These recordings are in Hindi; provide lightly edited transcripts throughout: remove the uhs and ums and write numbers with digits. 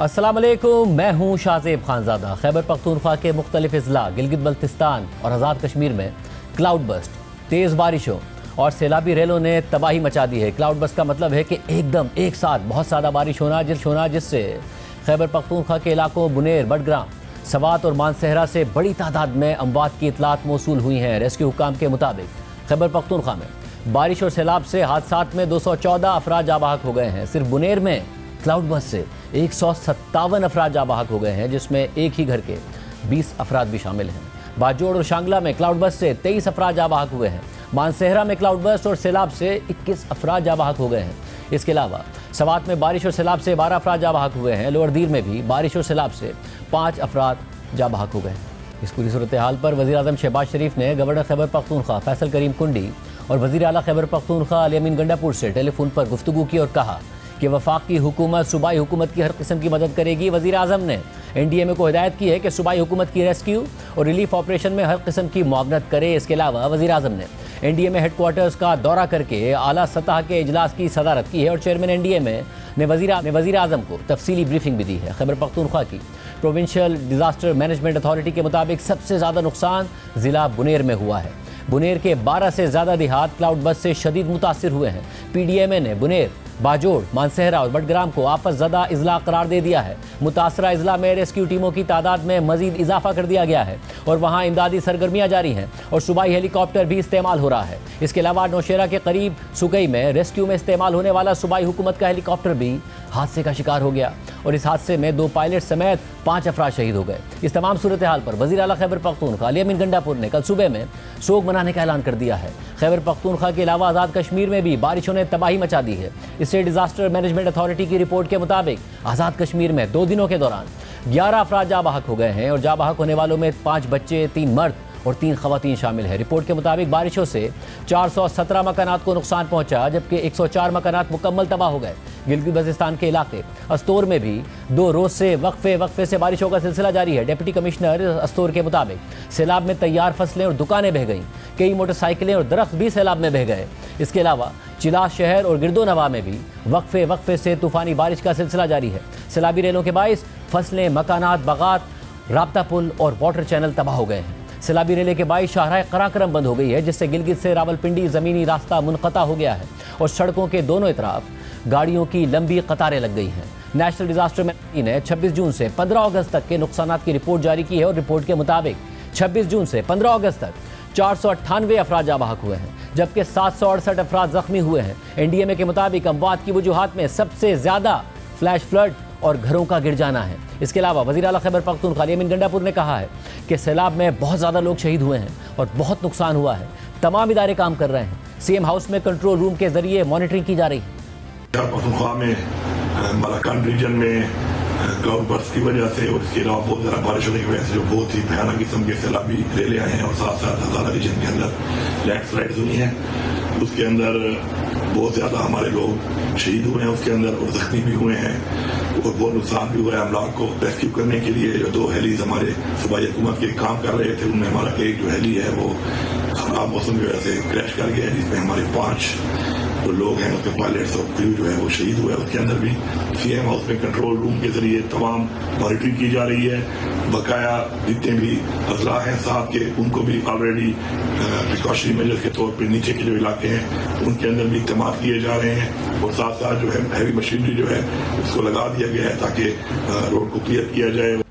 अस्सलाम वालेकुम, मैं हूँ शाहजेब खानजादा। खैबर पख्तूनख्वा के मुख्तलिफ अजला गिलगित बल्तिस्तान और आज़ाद कश्मीर में क्लाउड बस्ट, तेज़ बारिशों और सैलाबी रेलों ने तबाही मचा दी है। क्लाउड बस्ट का मतलब है कि एकदम एक साथ बहुत ज़्यादा बारिश होना जिससे खैबर पख्तूनख्वा के इलाकों बुनेर, बडग्राम, सवात और मानसहरा से बड़ी तादाद में अमवात की इतलात मौसूल हुई हैं। रेस्क्यू हुकाम के मुताबिक खैबर पख्तूनख्वा में बारिश और सैलाब से हादसात में 214 अफराद जाँ बहक हो गए हैं। सिर्फ बुनेर में क्लाउड बस्ट से 157 अफराद जाँ बहक हो गए हैं, जिसमें एक ही घर के 20 अफराद भी शामिल हैं। बाजोड़ और शांगला में क्लाउड बस्ट से 23 अफराद जाँ बहक हुए हैं। मानसहरा में क्लाउड बस्ट और सैलाब से 21 अफराद जाँ बहक हो गए हैं। इसके अलावा सवात में बारिश और सैलाब से 12 अफराद जाँ बहक हुए हैं। लोअर दीर में भी बारिश और सैलाब से 5 अफराद जाँ बहक हो गए हैं। इस पूरी सूरत हाल पर वज़ीर आज़म शहबाज शरीफ ने गवर्नर खैबर पख्तूनख्वा फैसल करीम कुंडी और वज़ीर आला खैबर पख्तूनख्वा अली अमीन गंडापुर से टेलीफोन पर गुफ्तगू की और कहा कि वफाकी हुकूमत सूबाई हुकूमत की हर किस्म की मदद करेगी। वज़ीर आज़म ने NDMA को हिदायत की है कि सूबाई हुकूमत की रेस्क्यू और रिलीफ ऑपरेशन में हर किस्म की मुआवनत करे। इसके अलावा वज़ीर आज़म ने NDMA हेडक्वार्टर्स का दौरा करके आला सतह के इजलास की सदारत की है और चेयरमैन NDMA ने वज़ीर आज़म को तफसीली ब्रीफिंग भी दी है। खैबर पख्तूनख्वा की प्रोविंशियल डिज़ास्टर मैनेजमेंट अथॉरिटी के मुताबिक सबसे ज़्यादा नुकसान ज़िला बुनेर में हुआ है। बुनेर के 12 से ज़्यादा देहात क्लाउड बस्ट से शदीद मुतासिर हुए हैं। PDMA ने बुनेर, बाजोड़, मानसहरा और बडग्राम को आपस ज़दा इजला करार दे दिया है। मुतासरा इजला में रेस्क्यू टीमों की तादाद में मजीद इजाफा कर दिया गया है और वहाँ इमदादी सरगर्मियाँ जारी हैं और सूबाई हेलीकॉप्टर भी इस्तेमाल हो रहा है। इसके अलावा नौशेरा के करीब सुकई में रेस्क्यू में इस्तेमाल होने वाला सूबाई हुकूमत का हेलीकॉप्टर भी हादसे का शिकार हो गया और इस हादसे में 2 पायलट समेत 5 अफराद शहीद हो गए। इस तमाम सूरत हाल पर वज़ीर आला खैबर पख्तूनख्वा अली अमीन गंडापुर ने कल सुबह में सोग मनाने का ऐलान कर दिया है। खैबर पख्तूनख्वा के अलावा आज़ाद कश्मीर में भी बारिशों ने तबाही मचा दी है। स्टेट डिज़ास्टर मैनेजमेंट अथॉरिटी की रिपोर्ट के मुताबिक आज़ाद कश्मीर में 2 दिनों के दौरान 11 अफराद जाँ बहक हो गए हैं और जाँ बहक होने वालों में 5 बच्चे, 3 मर्द और 3 खवातीन शामिल है। रिपोर्ट के मुताबिक बारिशों से 417 मकानात को नुकसान पहुंचा, जबकि 104 मकानात मुकम्मल तबाह हो गए। गिलगित बल्तिस्तान के इलाके अस्तोर में भी 2 रोज़ से वक्फे से बारिशों का सिलसिला जारी है। डिप्टी कमिश्नर अस्तोर के मुताबिक सैलाब में तैयार फसलें और दुकानें बह गईं, कई मोटरसाइकिलें और दरख्त भी सैलाब में बह गए। इसके अलावा चिला शहर और गिरदोनवा में भी वक्फे से तूफ़ानी बारिश का सिलसिला जारी है। सैलाबी रेलों के बाइस फसलें, मकानात, बागात, राब्ता पुल और वाटर चैनल तबाह हो गए हैं। सैलाबी रेले के बाइस शाहराह कराकरम बंद हो गई है, जिससे गिलगित से रावलपिंडी ज़मीनी रास्ता मुनक़ता हो गया है और सड़कों के दोनों तरफ गाड़ियों की लंबी कतारें लग गई हैं। नेशनल डिज़ास्टर मैनेजमेंट ने 26 जून से 15 अगस्त तक के नुकसानात की रिपोर्ट जारी की है और रिपोर्ट के मुताबिक 26 जून से 15 अगस्त तक 498 अफराद जाँ बहक हुए हैं, जबकि 768 अफराद जख्मी हुए हैं। NDMA के मुताबिक अमवात की वजूहात में सबसे ज़्यादा फ्लैश फ्लड और घरों का गिर जाना है। इसके अलावा वज़ीर आला खैबर पख्तूनख्वा अली अमीन गंडापुर ने कहा है कि सैलाब में बहुत ज़्यादा लोग शहीद हुए हैं और बहुत नुकसान हुआ है। तमाम इदारे काम कर रहे हैं। CM हाउस में कंट्रोल रूम के जरिए मॉनिटरिंग की जा रही है। पख्तूनख्वा में मलाकान रीजन में क्लाउड बस्ट की वजह से और इसके अलावा बहुत ज़्यादा बारिश होने की वजह से जो बहुत ही भयानक किस्म के सैलाबी रेले आए हैं और साथ साथ हज़ारा रीजन के अंदर लैंडस्लाइड्स हुई हैं। उसके अंदर बहुत ज़्यादा हमारे लोग शहीद हुए हैं उसके अंदर और ज़ख्मी भी हुए हैं और बहुत नुकसान भी हुआ है। अमलाक को रेस्क्यू करने के लिए जो 2 हेलीज हमारे सूबाई हुकूमत के काम कर रहे थे, उनमें हमारा एक जो हेली है वो खराब मौसम की वजह से क्रैश कर गया है, जिसमें हमारे 5 जो लोग हैं उसके पायलट्स और क्रू जो है वो शहीद हुए। उसके अंदर भी CM हाउस में कंट्रोल रूम के जरिए तमाम मॉनिटरिंग की जा रही है। बकाया जितने भी अजला हैं साथ के, उनको भी ऑलरेडी प्रिकॉशनरी मेजर्स के तौर पर नीचे के जो इलाके हैं उनके अंदर भी इकदाम किए जा रहे हैं और साथ साथ जो है हैवी मशीनरी जो है उसको लगा दिया गया है ताकि रोड को क्लियर किया जाए।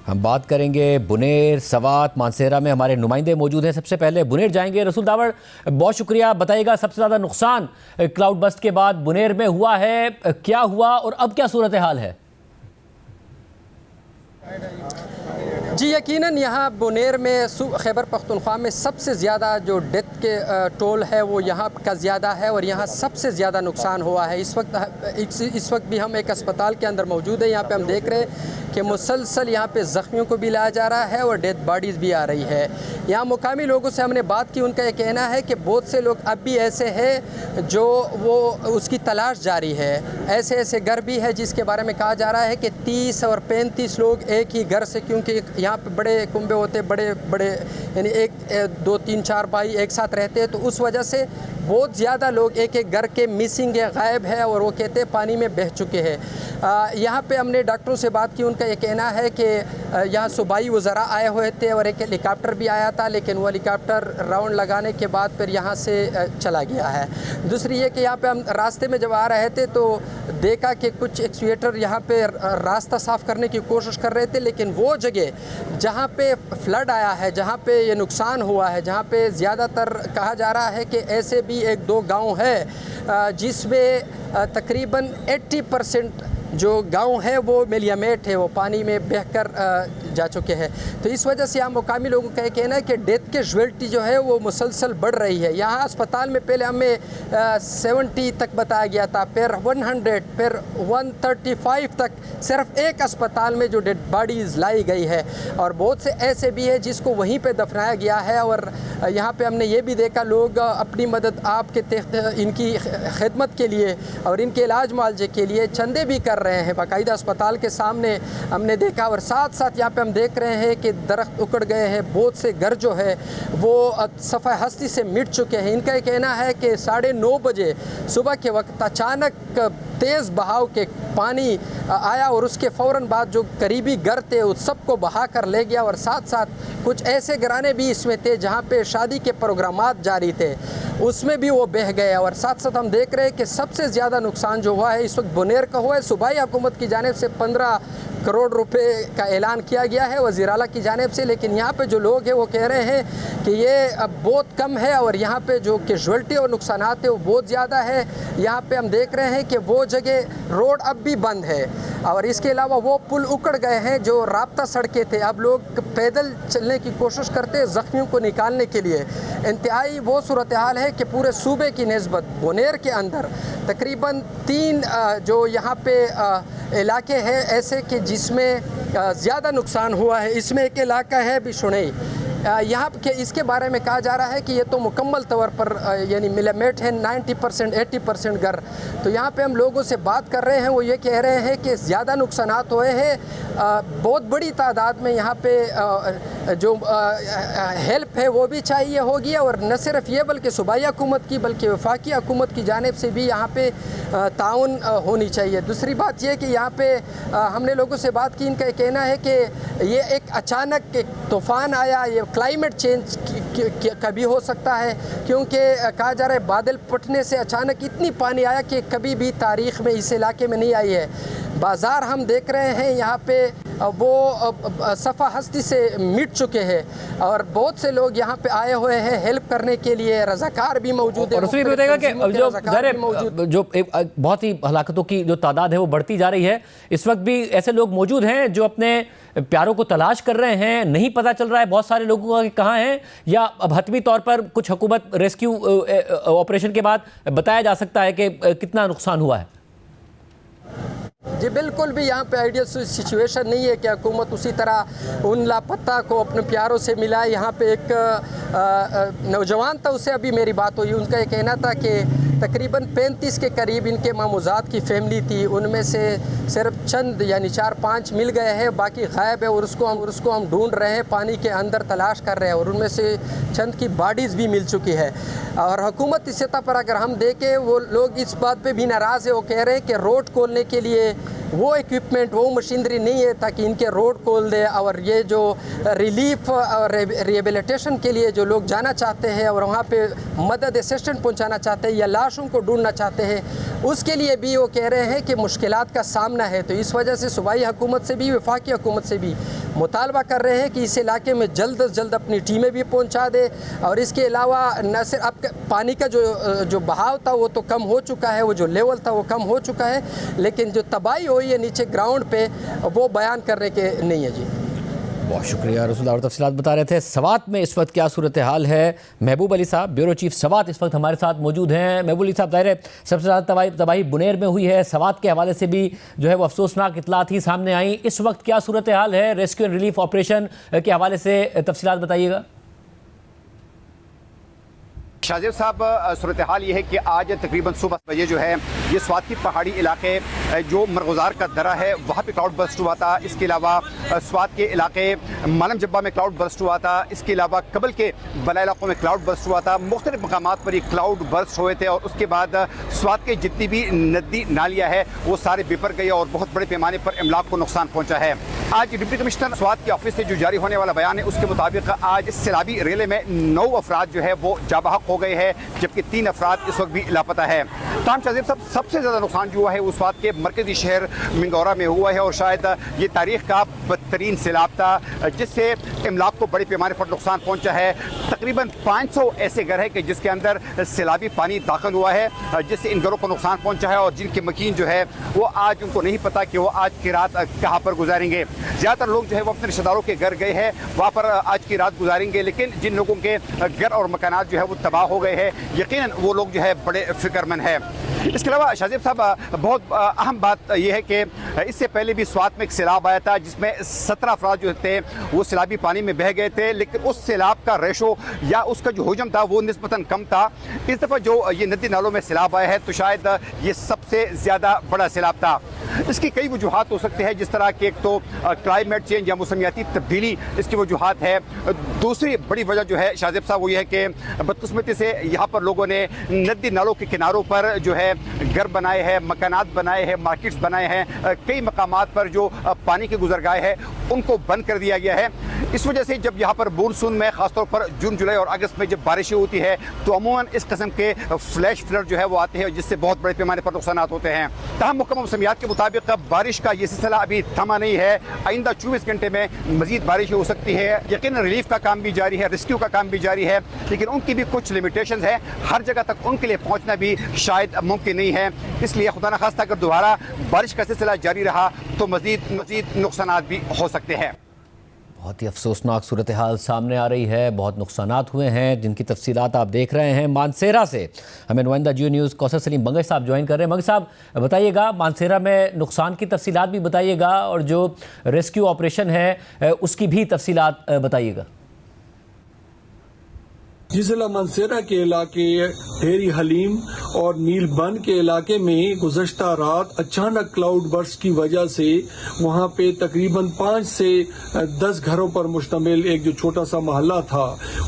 हम बात करेंगे बुनेर, सवात, मानसहरा में हमारे नुमाइंदे मौजूद हैं। सबसे पहले बुनेर जाएंगे। रसूल दावड़, बहुत शुक्रिया। बताइएगा सबसे ज़्यादा नुकसान क्लाउड बस्ट के बाद बुनेर में हुआ है, क्या हुआ और अब क्या सूरत हाल है? जी यकीनन यहाँ बुनेर में खैबर पख्तूनख्वा में सबसे ज़्यादा जो डेथ के टोल है वो यहाँ का ज़्यादा है और यहाँ सबसे ज़्यादा नुकसान हुआ है। इस वक्त भी हम एक अस्पताल के अंदर मौजूद है। यहाँ पे हम देख रहे हैं कि मुसलसल यहाँ पे ज़ख्मियों को भी लाया जा रहा है और डेथ बॉडीज़ भी आ रही है। यहाँ मुकामी लोगों से हमने बात की, उनका ये कहना है कि बहुत से लोग अब भी ऐसे हैं जो वो उसकी तलाश जारी है। ऐसे ऐसे घर भी है जिसके बारे में कहा जा रहा है कि 30 और 35 लोग एक ही घर से, क्योंकि यहाँ पे बड़े कुंबे होते, बड़े बड़े यानी 1 2 3 4 भाई एक साथ रहते हैं, तो उस वजह से बहुत ज़्यादा लोग एक एक घर के मिसिंग है, गायब है, और वो कहते हैं पानी में बह चुके हैं। यहाँ पे हमने डॉक्टरों से बात की, उनका ये कहना है कि यहाँ सूबाई वज़रा आए हुए थे और एक हेलीकॉप्टर भी आया था, लेकिन वो हेलीकॉप्टर राउंड लगाने के बाद फिर यहाँ से चला गया है। दूसरी ये कि यहाँ पे हम रास्ते में जब आ रहे थे तो देखा कि कुछ एक्सकेवेटर यहाँ पे रास्ता साफ़ करने की कोशिश कर रहे थे, लेकिन वो जगह जहाँ पे फ्लड आया है, जहाँ पे ये नुकसान हुआ है, जहाँ पे ज़्यादातर कहा जा रहा है कि ऐसे भी एक दो गांव है जिसमें तकरीबन 80% जो गांव है वो मिलियामेट है, वो पानी में बहकर जा चुके हैं। तो इस वजह से यहाँ मुकामी लोगों का कहना है कि डेथ के कैजुअल्टी जो है वो मुसलसल बढ़ रही है। यहाँ अस्पताल में पहले हमें 70 तक बताया गया था, फिर 100, फिर 135 तक सिर्फ एक अस्पताल में जो डेड बॉडीज़ लाई गई है, और बहुत से ऐसे भी है जिसको वहीं पे दफनाया गया है। और यहाँ पे हमने ये भी देखा लोग अपनी मदद आपके इनकी खिदमत के लिए और इनके इलाज मुआवजे के लिए चंदे भी कर रहे हैं बाकायदा अस्पताल के सामने हमने देखा। और साथ साथ यहाँ पे हम देख रहे हैं कि दरख्त उखड़ गए हैं, बहुत से घर जो है वो सफ़ा हस्ती से मिट चुके हैं। इनका ये कहना है कि 9:30 बजे सुबह के वक्त अचानक तेज़ बहाव के पानी आया और उसके फ़ौरन बाद जो करीबी घर थे उस सबको बहा कर ले गया। और साथ साथ कुछ ऐसे घराने भी इसमें थे जहाँ पे शादी के प्रोग्रामात जारी थे, उसमें भी वो बह गए। और साथ साथ हम देख रहे हैं कि सबसे ज़्यादा नुकसान जो हुआ है इस वक्त बुनेर का हुआ है। सूबाई हुकूमत की जानिब से 15 करोड़ रुपए का ऐलान किया गया है वज़ीर आला की जानिब से, लेकिन यहाँ पे जो लोग हैं वो कह रहे हैं कि ये अब बहुत कम है और यहाँ पे जो कैजुअल्टी और नुकसानात है वो बहुत ज़्यादा है। यहाँ पे हम देख रहे हैं कि वो जगह रोड अब भी बंद है और इसके अलावा वो पुल उकड़ गए हैं जो राब्ता सड़कें थे। अब लोग पैदल चलने की कोशिश करते हैं ज़ख्मियों को निकालने के लिए। इंतहाई वो सूरत हाल है कि पूरे सूबे की निस्बत बुनेर के अंदर तकरीबन 3 जो यहाँ पे इलाके हैं ऐसे कि जिसमें ज़्यादा नुकसान हुआ है। इसमें एक इलाका है बिशुनई, यहाँ के इसके बारे में कहा जा रहा है कि ये तो मुकम्मल तौर पर यानी मिलामेट है, 90% 80% घर। तो यहाँ पे हम लोगों से बात कर रहे हैं, वो ये कह रहे हैं कि ज़्यादा नुकसानात हुए हैं। बहुत बड़ी तादाद में यहाँ पे जो हेल्प है वो भी चाहिए होगी, और न सिर्फ ये बल्कि सूबाई हुकूमत की बल्कि वफाकी हुकूमत की जानिब से भी यहाँ पे ताउन होनी चाहिए। दूसरी बात ये कि यहाँ पे हमने लोगों से बात की, इनका कहना है कि ये एक अचानक एक तूफ़ान आया, ये क्लाइमेट चेंज कभी हो सकता है, क्योंकि कहा जा रहा है बादल फटने से अचानक इतनी पानी आया कि कभी भी तारीख़ में इस इलाके में नहीं आई है। बाज़ार हम देख रहे हैं यहाँ पे वो सफ़ा हस्ती से मिट चुके हैं और बहुत से लोग यहाँ पे आए हुए हैं हेल्प करने के लिए, रज़ाकार भी मौजूद है। और उसमें भी बताएगा कि जो बहुत ही हलाकतों की जो तादाद है वो बढ़ती जा रही है, इस वक्त भी ऐसे लोग मौजूद हैं जो अपने प्यारों को तलाश कर रहे हैं, नहीं पता चल रहा है बहुत सारे लोगों का कि कहाँ हैं, या अब हतमी तौर पर कुछ हुकूमत रेस्क्यू ऑपरेशन के बाद बताया जा सकता है कि कितना नुकसान हुआ है? जी बिल्कुल भी यहाँ पे आइडियल सिचुएशन नहीं है कि हुकूमत उसी तरह उन लापता को अपने प्यारों से मिलाए। यहाँ पे एक नौजवान था, उससे अभी मेरी बात हुई, उनका ये कहना था कि तकरीबन 35 के करीब इनके मामूजात की फैमिली थी, उनमें से सिर्फ चंद यानी 4-5 मिल गए हैं, बाकी गायब है और उसको हम ढूंढ रहे हैं, पानी के अंदर तलाश कर रहे हैं, और उनमें से चंद की बॉडीज़ भी मिल चुकी है। और हुकूमत इस सतह पर अगर हम देखें, वो लोग इस बात पे भी नाराज़ है, वो कह रहे हैं कि रोड खोलने के लिए वो इक्विपमेंट वो मशीनरी नहीं है ताकि इनके रोड खोल दे, और ये जो रिलीफ और रिहेबिलिटेशन के लिए जो लोग जाना चाहते हैं और वहाँ पे मदद असिस्टेंट पहुँचाना चाहते हैं या लाशों को ढूंढना चाहते हैं, उसके लिए भी वो कह रहे हैं कि मुश्किलात का सामना है। तो इस वजह से सूबाई हुकूमत से भी वफाकी हुकूमत से भी मुतालबा कर रहे हैं कि इस इलाके में जल्द अज जल्द अपनी टीमें भी पहुँचा दे। और इसके अलावा न सिर्फ अब पानी का जो बहाव था वो तो कम हो चुका है, वो जो लेवल था वो कम हो चुका है, लेकिन जो तबाही हुई है नीचे ग्राउंड पे वो बयान करने के नहीं है। जी बहुत शुक्रिया रसूल, और तफसीलात बता रहे थे। सवात में इस वक्त क्या सूरत हाल है, महबूब अली साहब ब्यूरो चीफ सवात इस वक्त हमारे साथ मौजूद हैं। महबूब अली साहब, ज़ाहिर है सबसे ज़्यादा तबाही बुनेर में हुई है, सवात के हवाले से भी जो है वो अफसोसनाक इतलात ही सामने आई। इस वक्त क्या सूरत हाल है, रेस्क्यू एंड रिलीफ ऑपरेशन के हवाले से तफसीलात बताइएगा। शाहजेब साहब, सूरत हाल ये है कि आज तकरीबन सुबह बजे जो है ये स्वात के पहाड़ी इलाके जो मरगुजार का दरा है वहाँ पे क्लाउड बर्स्ट हुआ था। इसके अलावा स्वात के इलाके मालम जब्बा में क्लाउड बर्स्ट हुआ था। इसके अलावा कबल के बला इलाकों में क्लाउड बर्स्ट हुआ था। मुख्तलिफ मकामात पर ये क्लाउड बर्स्ट हुए थे और उसके बाद स्वात के जितनी भी नदी नालियाँ है वो सारे बिपर गए और बहुत बड़े पैमाने पर इमलाक को नुकसान पहुँचा है। आज डिप्टी कमिश्नर स्वात के ऑफिस से जो जारी होने वाला बयान है उसके मुताबिक आज सैलाबी रेले में 9 अफराद जो है वो जाबहक हो गए हैं, जबकि 3 अफराद इस वक्त भी लापता है। ताम शाज़ेब साहब, सबसे ज़्यादा नुकसान जो हुआ है उस स्वात के मरकजी शहर मिंगौरा में हुआ है और शायद ये तारीख का बदतरीन सैलाब था जिससे इमलाक को बड़े पैमाने पर नुकसान पहुँचा है। तकरीबन 500 ऐसे घर हैं कि जिसके अंदर सैलाबी पानी दाखिल हुआ है जिससे इन घरों को नुकसान पहुँचा है और जिनके मकीन जो है वो आज उनको नहीं पता कि वो आज की रात कहाँ पर गुजारेंगे। ज़्यादातर लोग जो है वो अपने रिश्तेदारों के घर गए हैं, वहाँ पर आज की रात गुजारेंगे, लेकिन जिन लोगों के घर और मकानात जो है वो तबाह हो गए हैं यकीनन वो लोग जो है बड़े फिक्रमंद हैं। इसके अलावा शाज़ेब साहब, बहुत अहम बात यह है कि इससे पहले भी स्वात में एक सैलाब आया था जिसमें 17 अफराद जो थे वो सैलाबी पानी में बह गए थे, लेकिन उस सैलाब का रेशो या उसका जो हुजम था वो निस्बतन कम था। इस दफ़ा जो ये नदी नालों में सैलाब आया है तो शायद ये सबसे ज़्यादा बड़ा सैलाब था। इसकी कई वजूहात हो सकते हैं, जिस तरह की एक तो क्लाइमेट चेंज या मौसमियाती तब्दीली इसकी वजूहात है। दूसरी बड़ी वजह जो है शाज़ेब साहब वो ये है कि बदकिस्मती से यहाँ पर लोगों ने नदी नालों के किनारों पर जो है घर बनाए हैं, मकानात बनाए हैं, मार्केट्स बनाए हैं। कई मकामात पर जो पानी के गुजरगाह है उनको बंद कर दिया गया है। इस वजह से जब यहाँ पर मानसून में खासतौर पर जून, जुलाई और अगस्त में जब बारिशें होती है तो अमूमन इस किस्म के फ्लैश फ्लड जो है वो आते हैं जिससे बहुत बड़े पैमाने पर नुकसान होते हैं। तहम मुकम्मल मौसमियात के मुताबिक बारिश का ये सिलसिला अभी थमा नहीं है। आइंदा 24 घंटे में मजीद बारिश हो सकती है। यकीन रिलीफ का काम भी जारी है, रेस्क्यू का काम भी जारी है, लेकिन उनकी भी कुछ लिमिटेशंस है। हर जगह तक उनके लिए पहुँचना भी शायद मुमकिन नहीं है। इसलिए खुदा न खास्ता अगर दोबारा बारिश का सिलसिला जारी रहा तो मजीद नुकसान भी हो सकते हैं। बहुत ही अफसोसनाक सूरत हाल सामने आ रही है। बहुत नुकसानात हुए हैं जिनकी तफसीलात आप देख रहे हैं। मानसेरा से हमें नुमाइंदा जियो न्यूज़ कौसर सलीम बंगश साहब ज्वाइन कर रहे हैं। बंगश साहब, बताइएगा मानसेरा में नुकसान की तफसीलात भी बताइएगा और जो रेस्क्यू ऑपरेशन है उसकी भी तफसीलात बताइएगा। जिला मानसेरा के इलाके ढेरी हलीम और नीलबन के इलाके में गुज़श्ता रात अचानक क्लाउड बर्स्ट की वजह से वहां पे तकरीबन 5 से 10 घरों पर मुश्तमिल एक जो छोटा सा मोहल्ला था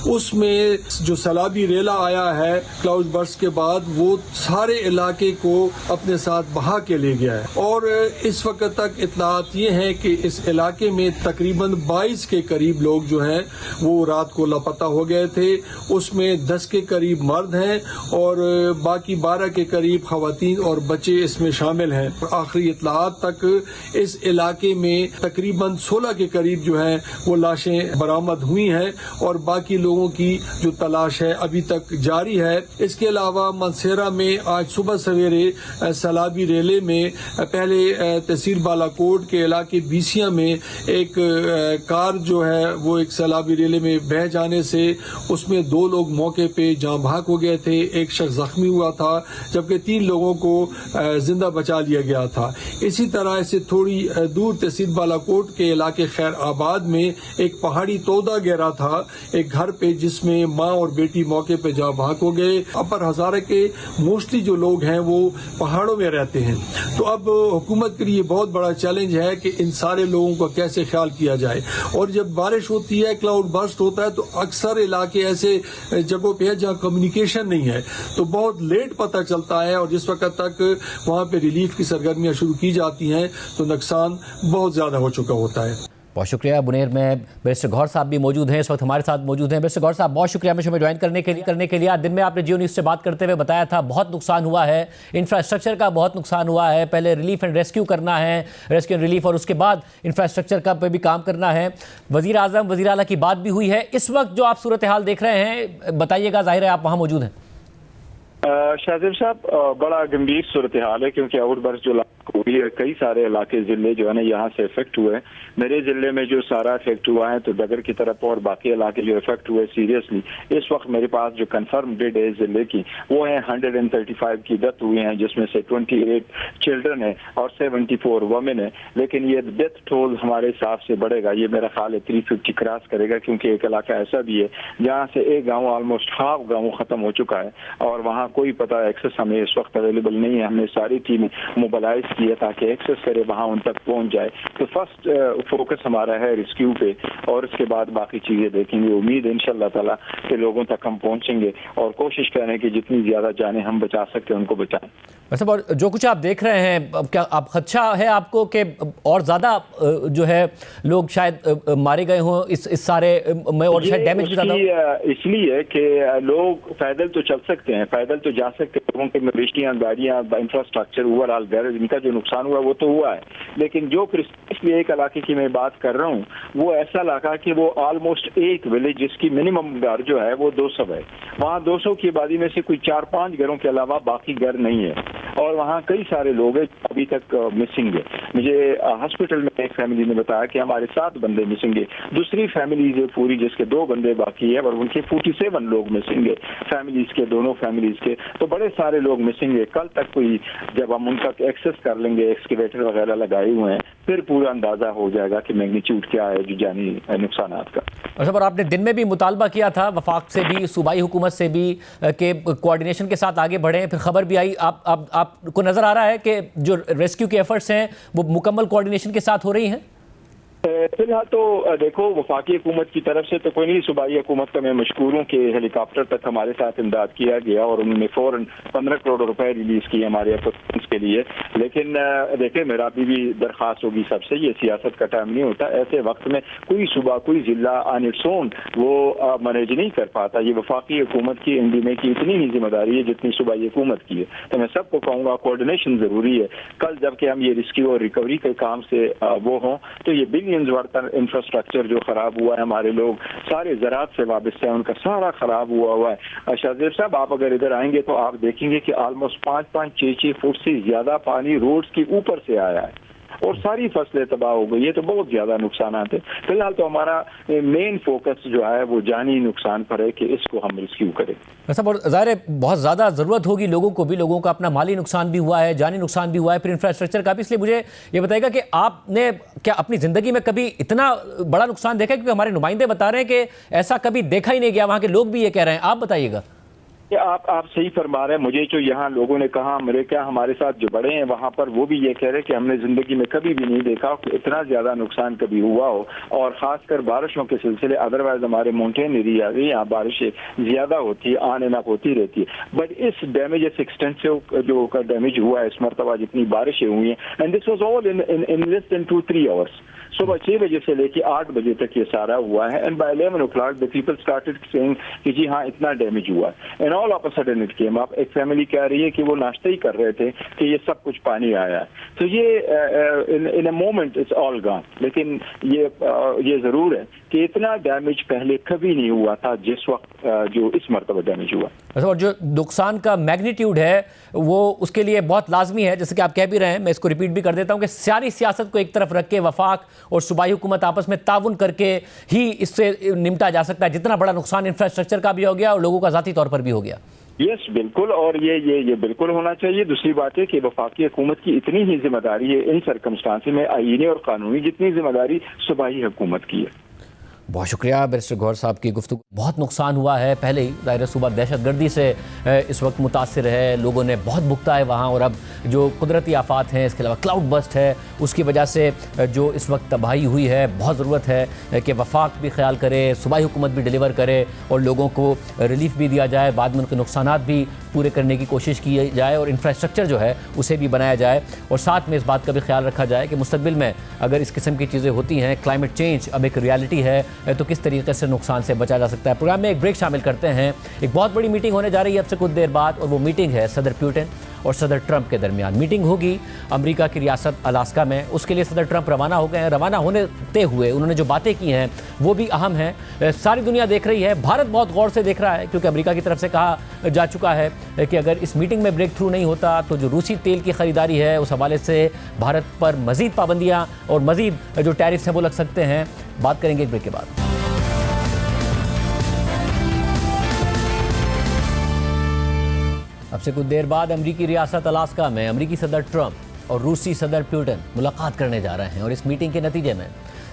उसमें जो सैलाबी रेला आया है क्लाउड बर्स्ट के बाद वो सारे इलाके को अपने साथ बहा के ले गया है और इस वक्त तक इत्तलात ये है कि इस इलाके में तकरीबन 22 के करीब लोग जो हैं वो रात को लापता हो गए थे। उसमें 10 के करीब मर्द हैं और बाकी 12 के करीब खवातीन और बच्चे इसमें शामिल हैं। आखिरी इत्तलात तक इस इलाके में तकरीबन 16 के करीब जो है वो लाशें बरामद हुई हैं और बाकी लोगों की जो तलाश है अभी तक जारी है। इसके अलावा मानसेरा में आज सुबह सवेरे सैलाबी रेले में पहले तहसील बालाकोट के इलाके बीसिया में एक कार जो है वो एक सैलाबी रेले में बह जाने से उसमें 2 लोग मौके पे जान भाग हो गए थे, एक शख्स जख्मी हुआ था जबकि 3 लोगों को जिंदा बचा लिया गया था। इसी तरह से थोड़ी दूर तहसील बालाकोट के इलाके खैर आबाद में एक पहाड़ी तोदा गिरा था एक घर पे जिसमें माँ और बेटी मौके पे जान भाग हो गए। अपर हजारे के मोस्टली जो लोग हैं वो पहाड़ों में रहते हैं, तो अब हुकूमत के लिए बहुत बड़ा चैलेंज है कि इन सारे लोगों का कैसे ख्याल किया जाए। और जब बारिश होती है, क्लाउड बर्स्ट होता है, तो अक्सर इलाके ऐसे जगहों पे है जहाँ कम्युनिकेशन नहीं है, तो बहुत लेट पता चलता है और जिस वक्त तक वहाँ पे रिलीफ की सरगर्मियां शुरू की जाती हैं तो नुकसान बहुत ज्यादा हो चुका होता है। बहुत शुक्रिया। बुनेर में बैरिस्टर गौहर साहब भी मौजूद हैं, इस वक्त हमारे साथ मौजूद हैं। बैरिस्टर गौहर साहब, बहुत शुक्रिया हमें ज्वाइन करने के लिए। आज दिन में आपने जियो न्यूज़ से बात करते हुए बताया था बहुत नुकसान हुआ है, इंफ्रास्ट्रक्चर का बहुत नुकसान हुआ है। पहले रिलीफ एंड रेस्क्यू करना है, रेस्क्यू एंड रिलीफ, और उसके बाद इंफ्रास्ट्रक्चर का पे भी काम करना है। वज़ीर आज़म, वज़ीर आला की बात भी हुई है। इस वक्त जो आप सूरत हाल देख रहे हैं बताइएगा, जाहिर है आप वहाँ मौजूद हैं। शाहजेब साहब, बड़ा गंभीर सूरत हाल है क्योंकि आउटबर्स्ट जो हुई है। कई सारे इलाके ज़िले जो है ना यहाँ से इफेक्ट हुए हैं। मेरे ज़िले में जो सारा इफेक्ट हुआ है तो डगर की तरफ और बाकी इलाके जो इफेक्ट हुए सीरियसली, इस वक्त मेरे पास जो कंफर्म डेट है ज़िले की वो है 135 की डेथ हुई हैं, जिसमें से 28 चिल्ड्रन है और 74 वुमेन है। लेकिन ये डेथ टोल हमारे हिसाब से बढ़ेगा, ये मेरा ख्याल है 350 क्रॉस करेगा, क्योंकि एक इलाका ऐसा भी है जहाँ से एक गाँव ऑलमोस्ट हाफ गाँव खत्म हो चुका है और वहाँ कोई पता एक्सेस हमें इस वक्त अवेलेबल नहीं है। हमने सारी टीम मोबिलाइज की है ताकि एक्सेस करे, वहाँ उन तक पहुँच जाए। तो फर्स्ट फोकस हमारा है रेस्क्यू पे और उसके बाद बाकी चीज़ें देखेंगे। उम्मीद है इंशाल्लाह ताला कि लोगों तक हम पहुँचेंगे और कोशिश करें कि जितनी ज़्यादा जाने हम बचा सकते हैं उनको बचाएं। वैसे जो कुछ आप देख रहे हैं, क्या आप खदशा है आपको कि और ज़्यादा जो है लोग शायद मारे गए हों इस सारे में और शायद डैमेज भी ज़्यादा? इसलिए कि लोग पैदल तो चल सकते हैं, पैदल तो जा सकते हैं, लोगों के मवेशियाँ, गाड़ियाँ, इंफ्रास्ट्रक्चर, ओवरऑल घर, इनका जो नुकसान हुआ वो तो हुआ है। लेकिन जो प्रिसाइसली एक इलाके की मैं बात कर रहा हूँ वो ऐसा इलाका कि वो ऑलमोस्ट एक विलेज जिसकी मिनिमम घर जो है वो 200 है, वहाँ 200 की आबादी में से कोई 4-5 घरों के अलावा बाकी घर नहीं है और वहाँ कई सारे लोग हैं अभी तक मिसिंग है। मुझे हॉस्पिटल में एक फैमिली ने बताया कि हमारे 7 बंदे मिसिंग है। दूसरी फैमिलीज है पूरी जिसके 2 बंदे बाकी है और उनके 47 लोग मिसिंग है, फैमिलीज के, दोनों फैमिलीज के। तो बड़े सारे लोग मिसिंग है। कल तक कोई जब हम उनका एक्सेस कर लेंगे, एक्सकेवेटर वगैरह लगाए हुए हैं, फिर पूरा अंदाजा हो जाएगा कि मैग्नीट्यूड क्या है जो जानी नुकसान का। अच्छा, पर आपने दिन में भी मुतालबा किया था वफाक से भी, सूबाई हुकूमत से भी कि कोऑर्डिनेशन के साथ आगे बढ़ें, फिर खबर भी आई। आपको नजर आ रहा है कि जो रेस्क्यू के एफर्ट्स हैं वो मुकम्मल कोऑर्डिनेशन के साथ हो रही हैं? फिलहाल तो देखो वफाकी हुकूमत की तरफ से तो कोई नहीं, सूबाई हुकूमत का मैं मशकूर हूँ कि हेलीकॉप्टर तक हमारे साथ इमदाद किया गया और उन्होंने फौरन 15 करोड़ रुपए रिलीज किए हमारे अपोजिशन के लिए। लेकिन देखें, मेरा अभी भी दरख्वास्त होगी सबसे, ये सियासत का टाइम नहीं होता, ऐसे वक्त में कोई सूबा, कोई जिला ऑन इट्स ओन वो मैनेज नहीं कर पाता। ये वफाकी हुकूमत की एनडी में की इतनी ही जिम्मेदारी है जितनी सूबाई हुकूमत की है। तो मैं सबको कहूँगा कोऑर्डिनेशन जरूरी है। कल जबकि हम ये रेस्क्यू और रिकवरी के काम से वो हों तो ये बिलियंस वर्थ इंफ्रास्ट्रक्चर जो खराब हुआ है, हमारे लोग सारे ज़राअत से वाबस्ते हैं, उनका सारा खराब हुआ है। शाहजेब साहब, आप अगर इधर आएंगे तो आप देखेंगे कि ऑलमोस्ट 5-5, 6-6 फुट से ज्यादा पानी रोड्स के ऊपर से आया है और सारी फसलें तबाह हो गई है। तो बहुत ज्यादा नुकसान आते हैं। फिलहाल तो हमारा मेन फोकस जो है वो जानी नुकसान पर है कि इसको हम रेस्क्यू करें। ऐसा ज़ाहिर है बहुत ज़्यादा ज़रूरत होगी लोगों को भी, लोगों का अपना माली नुकसान भी हुआ है, जानी नुकसान भी हुआ है, फिर इंफ्रास्ट्रक्चर का भी। इसलिए मुझे ये बताइएगा कि आपने क्या अपनी ज़िंदगी में कभी इतना बड़ा नुकसान देखा है? क्योंकि हमारे नुमाइंदे बता रहे हैं कि ऐसा कभी देखा ही नहीं गया, वहाँ के लोग भी ये कह रहे हैं। आप बताइएगा। आप सही फरमा रहे हैं। मुझे जो यहाँ लोगों ने कहा, मेरे क्या हमारे साथ जो बड़े हैं वहाँ पर, वो भी ये कह रहे हैं कि हमने जिंदगी में कभी भी नहीं देखा कि इतना ज्यादा नुकसान कभी हुआ हो, और खासकर बारिशों के सिलसिले। अदरवाइज हमारे माउंटेन एरिया यहाँ बारिशें ज्यादा होती है, ऑन एंड अप होती रहती है, बट इस डैमेज, इस एक्सटेंसिव जो डैमेज हुआ है इस मरतबा जितनी बारिशें हुई हैं, and this was all in less than 2-3 hours. सुबह 6 बजे से लेके 8 बजे तक ये सारा हुआ है। And by 11 o'clock the people started saying कि जी हाँ इतना डैमेज हुआ है। And all of a sudden it came up. एक फैमिली कह रही है कि वो नाश्ता ही कर रहे थे कि ये सब कुछ पानी आया है। तो ये in a moment it's all gone. लेकिन ये जरूर है कि इतना डैमेज पहले कभी नहीं हुआ था जिस वक्त जो इस मरतबा डैमेज हुआ। और जो नुकसान का मैग्नीट्यूड है वो उसके लिए बहुत लाजमी है, जैसे कि आप कह भी रहे हैं, मैं इसको रिपीट भी कर देता हूं कि सारी सियासत को एक तरफ रख के वफाक और सूबाई हुकूमत आपस में ताउन करके ही इससे निपटा जा सकता है। जितना बड़ा नुकसान इंफ्रास्ट्रक्चर का भी हो गया और लोगों का ज़ाती तौर पर भी हो गया। यस, बिल्कुल। और ये बिल्कुल होना चाहिए। दूसरी बात है कि वफाकी हुकूमत की इतनी ही जिम्मेदारी है इन सरकमस्टांसिस में आईनी और कानूनी जितनी जिम्मेदारी सूबाई हुकूमत की है। बहुत शुक्रिया बैरिस्टर गौहर साहब की गुफ्तगू। बहुत नुकसान हुआ है, पहले ही ज़ाहिर सूबा दहशतगर्दी से इस वक्त मुतासिर है, लोगों ने बहुत भुगता है वहाँ, और अब जो कुदरती आफात हैं, इसके अलावा क्लाउड बस्ट है, उसकी वजह से जो इस वक्त तबाही हुई है, बहुत ज़रूरत है कि वफाक भी ख्याल करे, सूबाई हुकूमत भी डिलीवर करे और लोगों को रिलीफ भी दिया जाए, बाद में उनके नुकसानात भी पूरे करने की कोशिश की जाए और इंफ्रास्ट्रक्चर जो है उसे भी बनाया जाए। और साथ में इस बात का भी ख्याल रखा जाए कि मुस्तकबिल में अगर इस किस्म की चीज़ें होती हैं, क्लाइमेट चेंज अब एक रियलिटी है, तो किस तरीके से नुकसान से बचा जा सकता है। प्रोग्राम में एक ब्रेक शामिल करते हैं। एक बहुत बड़ी मीटिंग होने जा रही है अब से कुछ देर बाद, और वो मीटिंग है सदर पुतिन और सदर ट्रंप के दरमियान मीटिंग होगी अमेरिका की रियासत अलास्का में। उसके लिए सदर ट्रंप रवाना हो गए हैं। रवाना होते हुए उन्होंने जो बातें की हैं वो भी अहम हैं। सारी दुनिया देख रही है, भारत बहुत गौर से देख रहा है, क्योंकि अमेरिका की तरफ से कहा जा चुका है कि अगर इस मीटिंग में ब्रेक थ्रू नहीं होता तो जो रूसी तेल की खरीदारी है उस हवाले से भारत पर मजीद पाबंदियाँ और मजीद जो टैरिफ्स हैं वो लग सकते हैं। बात करेंगे एक ब्रेक के बाद। अब से कुछ देर बाद अमेरिकी रियासत अलास्का में अमेरिकी सदर ट्रंप और रूसी सदर पुतिन मुलाकात करने जा रहे हैं और इस मीटिंग के नतीजे में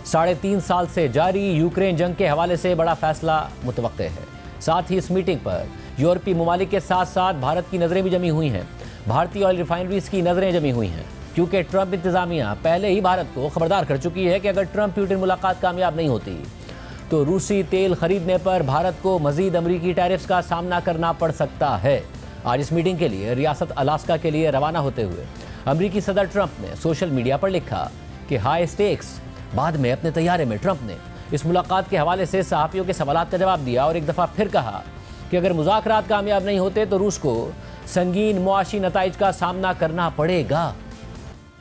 3.5 साल से जारी यूक्रेन जंग के हवाले से बड़ा फैसला मुतवक्के है। साथ ही इस मीटिंग पर यूरोपीय ममालिक के साथ साथ भारत की नज़रें भी जमी हुई हैं। भारतीय ऑयल रिफाइनरीज की नज़रें जमी हुई हैं, क्योंकि ट्रंप इंतजामिया पहले ही भारत को खबरदार कर चुकी है कि अगर ट्रंप पुतिन मुलाकात कामयाब नहीं होती तो रूसी तेल खरीदने पर भारत को मजीद अमरीकी टैरिफ्स का सामना करना पड़ सकता है। आज इस मीटिंग के लिए रियासत अलास्का के लिए रवाना होते हुए अमरीकी सदर ट्रंप ने सोशल मीडिया पर लिखा कि हाई स्टेक्स। बाद में अपने तैयारे में ट्रंप ने इस मुलाकात के हवाले से सहाफ़ियों के सवालात का जवाब दिया और एक दफ़ा फिर कहा कि अगर मुज़ाकरात कामयाब नहीं होते तो रूस को संगीन मुआशी नताइज का सामना करना पड़ेगा।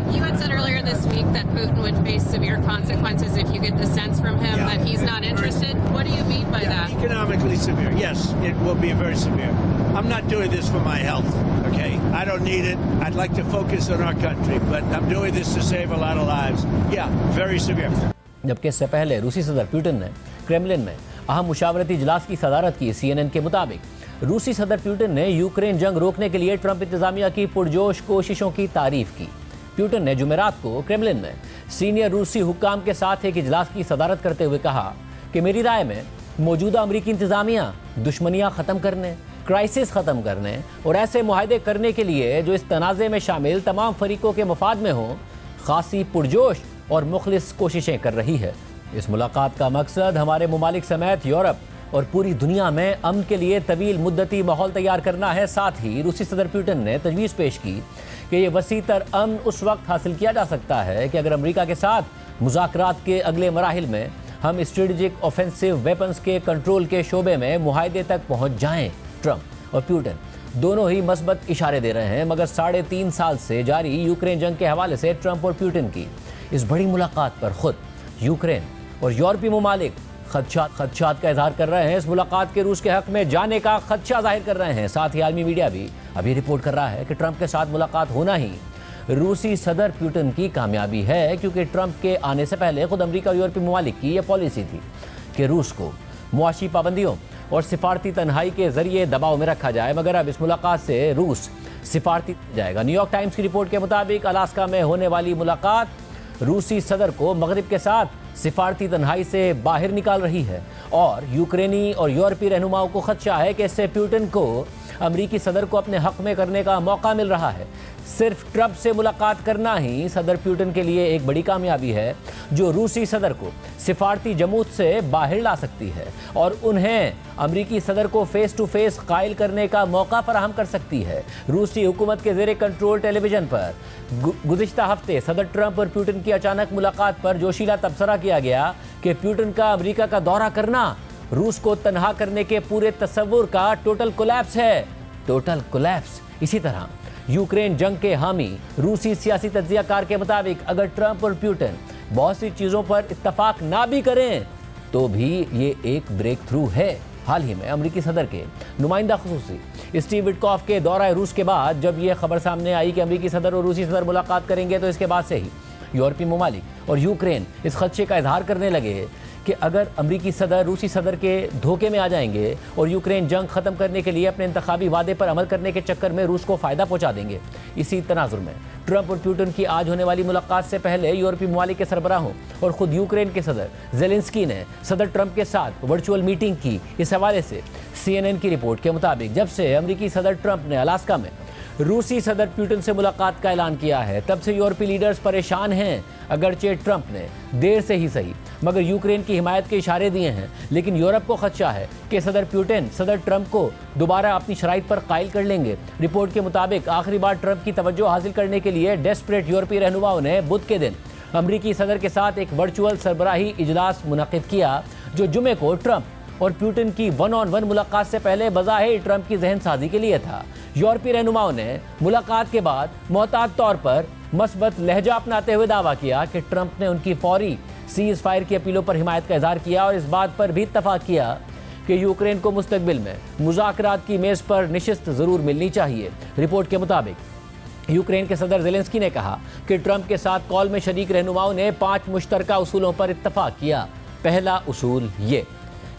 You had said earlier this week that Putin would face severe consequences if you get the sense from him that he's not interested. What do you mean by that? Economically severe. Yes, it will be very severe. I'm not doing this for my health, okay? I don't need it. I'd like to focus on our country, but I'm doing this to save a lot of lives. Yeah, very severe. जबकि इससे पहले रूसी सदर पुतिन ने क्रेमलिन में अहम मुशावरती इजलास की सदारत की। CNN के मुताबिक रूसी सदर पुतिन ने यूक्रेन जंग रोकने के लिए ट्रंप इंतजामिया की पुरजोश कोशिशों की तारीफ की। पुतिन ने जुमेरात को क्रेमलिन में सीनियर रूसी हुक्काम के साथ एक इजलास की सदारत करते हुए कहा कि मेरी राय में मौजूदा अमरीकी इंतजामिया दुश्मनियां ख़त्म करने, क्राइसिस ख़त्म करने और ऐसे मुआहदे करने के लिए जो इस तनाज़े में शामिल तमाम फरीकों के मफाद में हों खासी पुरजोश और मुखलिस कोशिशें कर रही है। इस मुलाकात का मकसद हमारे ममालिक समेत यूरोप और पूरी दुनिया में अमन के लिए तवील मुद्दती माहौल तैयार करना है। साथ ही रूसी सदर पुतिन ने तजवीज़ पेश की कि ये वसीतर अमन उस वक्त हासिल किया जा सकता है कि अगर अमेरिका के साथ मुज़ाकरात के अगले मराहिल में हम स्ट्रेटेजिक ऑफेंसिव वेपन्स के कंट्रोल के शोबे में मुआहदे तक पहुँच जाएँ। ट्रंप और पुतिन दोनों ही मस्बत इशारे दे रहे हैं, मगर 3.5 साल से जारी यूक्रेन जंग के हवाले से ट्रंप और पुतिन की इस बड़ी मुलाकात पर खुद यूक्रेन और यूरोपीय ममालिक खदशात का इजहार कर रहे हैं। इस मुलाकात के रूस के हक में जाने का खदशा जाहिर कर रहे हैं। साथ ही आलमी मीडिया भी अभी रिपोर्ट कर रहा है कि ट्रंप के साथ मुलाकात होना ही रूसी सदर पुतिन की कामयाबी है, क्योंकि ट्रंप के आने से पहले खुद अमेरिका और यूरोपीय ममालिक की यह पॉलिसी थी कि रूस को मुआशी पाबंदियों और सिफारती तन्हाई के जरिए दबाव में रखा जाए, मगर अब इस मुलाकात से रूस सिफारती जाएगा। न्यूयॉर्क टाइम्स की रिपोर्ट के मुताबिक अलास्का में होने वाली मुलाकात रूसी सदर को मगरिब के साथ सिफारती तन्हाई से बाहर निकाल रही है और यूक्रेनी और यूरोपीय रहनुमाओं को खदशा है कि इससे पुतिन को अमरीकी सदर को अपने हक में करने का मौका मिल रहा है। सिर्फ ट्रंप से मुलाकात करना ही सदर पुतिन के लिए एक बड़ी कामयाबी है, जो रूसी सदर को सिफारती जमूत से बाहर ला सकती है और उन्हें अमरीकी सदर को फेस टू फेस कायल करने का मौका फराहम कर सकती है। रूसी हुकूमत के ज़ेरे कंट्रोल टेलीविज़न पर गुज़िश्ता हफ्ते सदर ट्रंप और पुतिन की अचानक मुलाकात पर जोशीला तबसरा किया गया कि पुतिन का अमरीका का दौरा करना रूस को तनहा करने के पूरे तस्वुर का टोटल कोलैप्स है। Total collapse. इसी तरह यूक्रेन जंग के हामी रूसी सियासी तज्जियाकार के मुताबिक अगर ट्रंप और पुतिन बहुत सी चीज़ों पर इत्तफाक ना भी करें तो भी ये एक ब्रेक थ्रू है। हाल ही में अमरीकी सदर के नुमाइंदा खुसूसी स्टीव विटकॉफ के दौरा रूस के बाद जब यह खबर सामने आई कि अमरीकी सदर और रूसी सदर मुलाकात करेंगे, तो इसके बाद से ही यूरोपीय ममालिक और यूक्रेन इस खदशे का इजहार करने लगे कि अगर अमरीकी सदर रूसी सदर के धोखे में आ जाएंगे और यूक्रेन जंग ख़त्म करने के लिए अपने इंतखाबी वादे पर अमल करने के चक्कर में रूस को फ़ायदा पहुंचा देंगे। इसी तनाजुर में ट्रंप और पुतिन की आज होने वाली मुलाकात से पहले यूरोपीय ममालिक के सरबराहों और ख़ुद यूक्रेन के सदर ज़ेलेंस्की ने सदर ट्रंप के साथ वर्चुअल मीटिंग की। इस हवाले से CNN की रिपोर्ट के मुताबिक जब से अमरीकी सदर ट्रंप ने अलास्का में रूसी सदर पुतिन से मुलाकात का ऐलान किया है, तब से यूरोपीय लीडर्स परेशान हैं। अगरचे ट्रंप ने देर से ही सही मगर यूक्रेन की हिमायत के इशारे दिए हैं, लेकिन यूरोप को खदशा है कि सदर पुतिन सदर ट्रंप को दोबारा अपनी शराइत पर कायल कर लेंगे। रिपोर्ट के मुताबिक आखिरी बार ट्रंप की तवज्जो हासिल करने के लिए डेस्परेट यूरोपीय रहनुमाओं ने बुध के दिन अमरीकी सदर के साथ एक वर्चुअल सरबराही इजलास मुनक़िद किया, जो जुमे को ट्रंप और पुतिन की वन-ऑन-वन मुलाकात से पहले बज़ाहिर ट्रंप की जहन साजी के लिए था। यूरोपीय रहनुमाओं ने मुलाकात के बाद मोहतात तौर पर मस्बत लहजा अपनाते हुए दावा किया कि ट्रंप ने उनकी फौरी सीज फायर की अपीलों पर हिमायत का इजहार किया और इस बात पर भी इत्तफाक किया कि यूक्रेन को मुस्तकबिल में मुज़ाकरात की मेज़ पर निशिस्त ज़रूर मिलनी चाहिए। रिपोर्ट के मुताबिक यूक्रेन के सदर ज़ेलेंस्की ने कहा कि ट्रंप के साथ कॉल में शरीक रहनुमाओं ने 5 मुश्तरका उसूलों पर इत्तफाक किया। पहला उसूल ये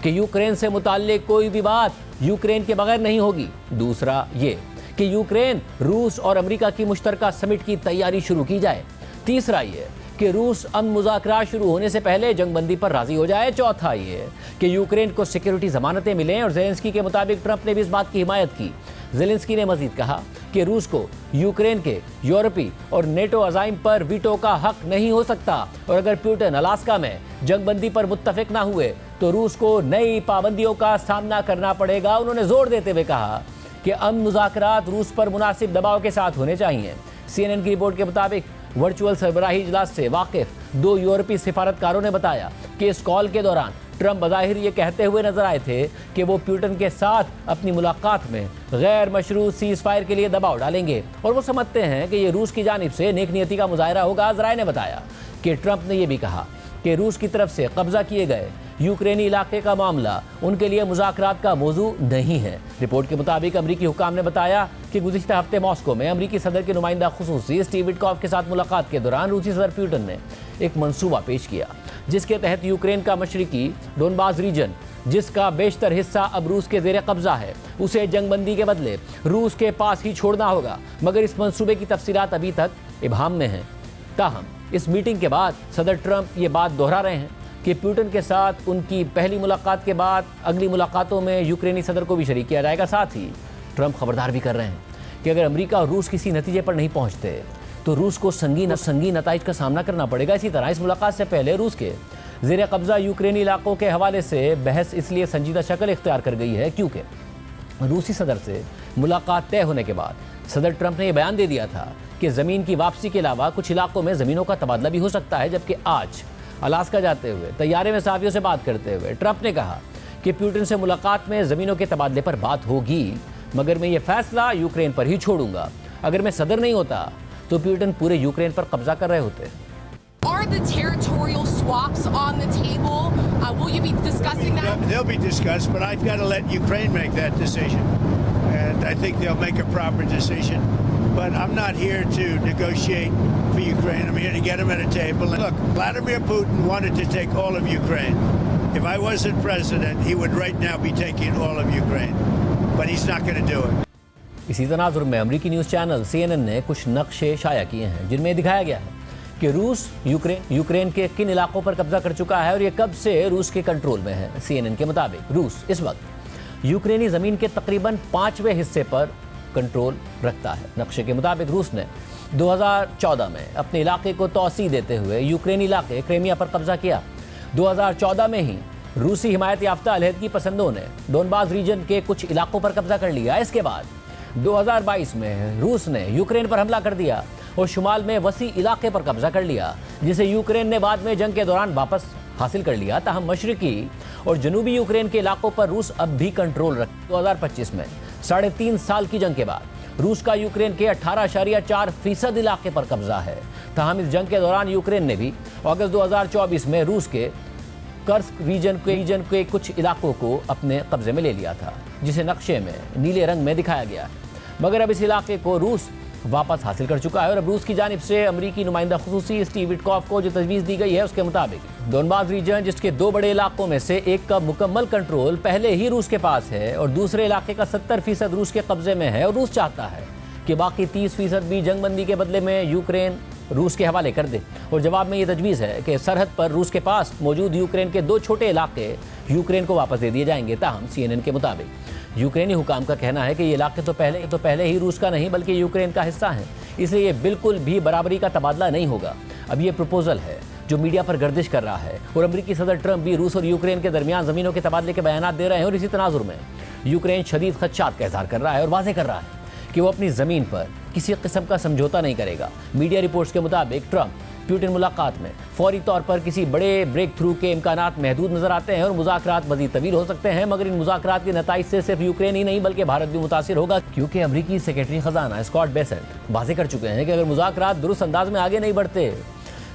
कि यूक्रेन से मुताल्लिक कोई भी बात यूक्रेन के बगैर नहीं होगी। दूसरा ये कि यूक्रेन, रूस और अमेरिका की मुश्तरका समिट की तैयारी शुरू की जाए। तीसरा ये कि रूस अमन मुज़ाकरात शुरू होने से पहले जंगबंदी पर राजी हो जाए। चौथा ये कि यूक्रेन को सिक्योरिटी जमानतें मिलें और ज़ेलेंस्की के मुताबिक ट्रंप ने भी इस बात की हिमायत की। ज़ेलेंस्की ने मजीद कहा कि रूस को यूक्रेन के यूरोपीय और नेटो अज़ाइम पर वीटो का हक नहीं हो सकता और अगर पुतिन अलास्का में जंगबंदी पर मुत्तफिक ना हुए तो रूस को नई पाबंदियों का सामना करना पड़ेगा। उन्होंने जोर देते हुए कहा कि अमन मुज़ाकरात रूस पर मुनासिब दबाव के साथ होने चाहिए। CNN की रिपोर्ट के मुताबिक वर्चुअल सरबराही इजलास से वाकिफ 2 यूरोपीय सिफारतकारों ने बताया कि इस कॉल के दौरान ट्रंप बज़ाहिर ये कहते हुए नजर आए थे कि वो पुतिन के साथ अपनी मुलाकात में गैर मशरू सीज फायर के लिए दबाव डालेंगे और वो समझते हैं कि ये रूस की जानिब से नेक नियति का मुजाहरा होगा। ज़राए ने बताया कि ट्रंप ने यह भी कहा कि रूस की तरफ से कब्जा किए गए यूक्रेनी इलाके का मामला उनके लिए मुज़ाकरात का मौजू नहीं है। रिपोर्ट के मुताबिक अमरीकी हुकाम ने बताया कि गुज़िश्ता हफ्ते मॉस्को में अमरीकी सदर के नुमाइंदा खुसूसी स्टीव विटकॉफ के साथ मुलाकात के दौरान रूसी सदर पुतिन ने एक मंसूबा पेश किया जिसके तहत यूक्रेन का मशरिकी डोनबास रीजन, जिसका बेशतर हिस्सा अब रूस के ज़ेरे कब्जा है, उसे जंगबंदी के बदले रूस के पास ही छोड़ना होगा। मगर इस मंसूबे की तफसीलात अभी तक इबहाम में हैं। ताहम इस मीटिंग के बाद सदर ट्रंप ये बात दोहरा रहे हैं कि पुतिन के साथ उनकी पहली मुलाकात के बाद अगली मुलाकातों में यूक्रेनी सदर को भी शरीक किया जाएगा। साथ ही ट्रंप खबरदार भी कर रहे हैं कि अगर अमेरिका और रूस किसी नतीजे पर नहीं पहुंचते तो रूस को संगीन नताइज का सामना करना पड़ेगा। इसी तरह इस मुलाकात से पहले रूस के ज़ेरे कब्जा यूक्रेनी इलाकों के हवाले से बहस इसलिए संजीदा शक्ल इख्तियार कर गई है क्योंकि रूसी सदर से मुलाकात तय होने के बाद सदर ट्रंप ने यह बयान दे दिया था कि ज़मीन की वापसी के अलावा कुछ इलाकों में ज़मीनों का तबादला भी हो सकता है। जबकि आज अलास्का जाते हुए तैयारे में सहाफ़ियों से बात करते हुए ट्रंप ने कहा कि पुतिन से मुलाकात में ज़मीनों के तबादले पर बात होगी, मगर मैं ये फैसला यूक्रेन पर ही छोड़ूंगा। अगर मैं सदर नहीं होता तो पुतिन पूरे यूक्रेन पर कब्जा कर रहे होते। Are the territorial swaps on the table? Will you be discussing that? They'll be discussed, but I've got to let Ukraine make that decision. And I think they'll make a proper decision. But I'm not here to negotiate for Ukraine. I'm here to get them at a table. And look, Vladimir Putin wanted to take all of Ukraine. If I wasn't president, he would right now be taking all of Ukraine. But he's not going to do it. इसी तनाजुर में अमरीकी न्यूज़ चैनल CNN ने कुछ नक्शे शाया किए हैं जिनमें दिखाया गया है कि रूस यूक्रेन के किन इलाकों पर कब्जा कर चुका है और ये कब से रूस के कंट्रोल में है। CNN के मुताबिक रूस इस वक्त यूक्रेनी ज़मीन के तकरीबन 5वें हिस्से पर कंट्रोल रखता है। नक्शे के मुताबिक रूस ने 2014 में अपने इलाके को तौसी देते हुए यूक्रेनी इलाके क्रीमिया पर कब्जा किया। 2014 में ही रूसी हिमायत याफ्ता अलहदगी पसंदों ने डोनबास रीजन के कुछ इलाकों पर कब्जा कर लिया। इसके बाद 2022 में रूस ने यूक्रेन पर हमला कर दिया और शुमाल में वसी इलाके पर कब्जा कर लिया, जिसे यूक्रेन ने बाद में जंग के दौरान वापस हासिल कर लिया। ताहम मशरकी और जनूबी यूक्रेन के इलाकों पर रूस अब भी कंट्रोल रख 2025 में 3.5 साल की जंग के बाद रूस का यूक्रेन के 18.4% इलाके पर कब्जा है। ताहम इस जंग के दौरान यूक्रेन ने भी अगस्त 2024 में रूस के कर्स्क रीजन के कुछ इलाकों को अपने कब्जे में ले लिया था, जिसे नक्शे में नीले रंग में दिखाया गया है। मगर अब इस इलाके को रूस वापस हासिल कर चुका है और अब रूस की जानिब से अमरीकी नुमाइंदा खुसूसी स्टीव विटकॉफ को जो तजवीज़ दी गई है उसके मुताबिक डोनबास रीजन, जिसके 2 बड़े इलाकों में से एक का मुकम्मल कंट्रोल पहले ही रूस के पास है और दूसरे इलाके का 70% रूस के कब्जे में है और रूस चाहता है कि बाकी 30% भी जंगबंदी के बदले में यूक्रेन रूस के हवाले कर दे। और जवाब में ये तजवीज़ है कि सरहद पर रूस के पास मौजूद यूक्रेन के 2 छोटे इलाके यूक्रेन को वापस दे दिए जाएंगे। ताहम CNN के मुताबिक यूक्रेनी हुकाम का कहना है कि ये इलाके तो पहले ही रूस का नहीं बल्कि यूक्रेन का हिस्सा हैं, इसलिए ये बिल्कुल भी बराबरी का तबादला नहीं होगा। अब ये प्रपोजल है जो मीडिया पर गर्दिश कर रहा है और अमरीकी सदर ट्रंप भी रूस और यूक्रेन के दरमियान ज़मीनों के तबादले के बयानात दे रहे हैं। और इसी तनाजुर में यूक्रेन शदीद खदशात का इज़हार कर रहा है और वाज़ेह कर रहा है कि वो अपनी ज़मीन पर किसी किस्म का समझौता नहीं करेगा। मीडिया रिपोर्ट्स के मुताबिक ट्रंप प्यूटिन मुलाकात में फौरी तौर पर किसी बड़े ब्रेक थ्रू के इम्कानात महदूद नजर आते हैं और मुज़ाकरात मज़ीद तवील हो सकते हैं, मगर इन मुज़ाकरात के नताइज से सिर्फ यूक्रेन ही नहीं बल्कि भारत भी मुतासिर होगा, क्योंकि अमरीकी सेक्रेटरी खजाना स्कॉट बेसेंट वाज़ेह कर चुके हैं कि अगर मुज़ाकरात दुरुस्त अंदाज में आगे नहीं बढ़ते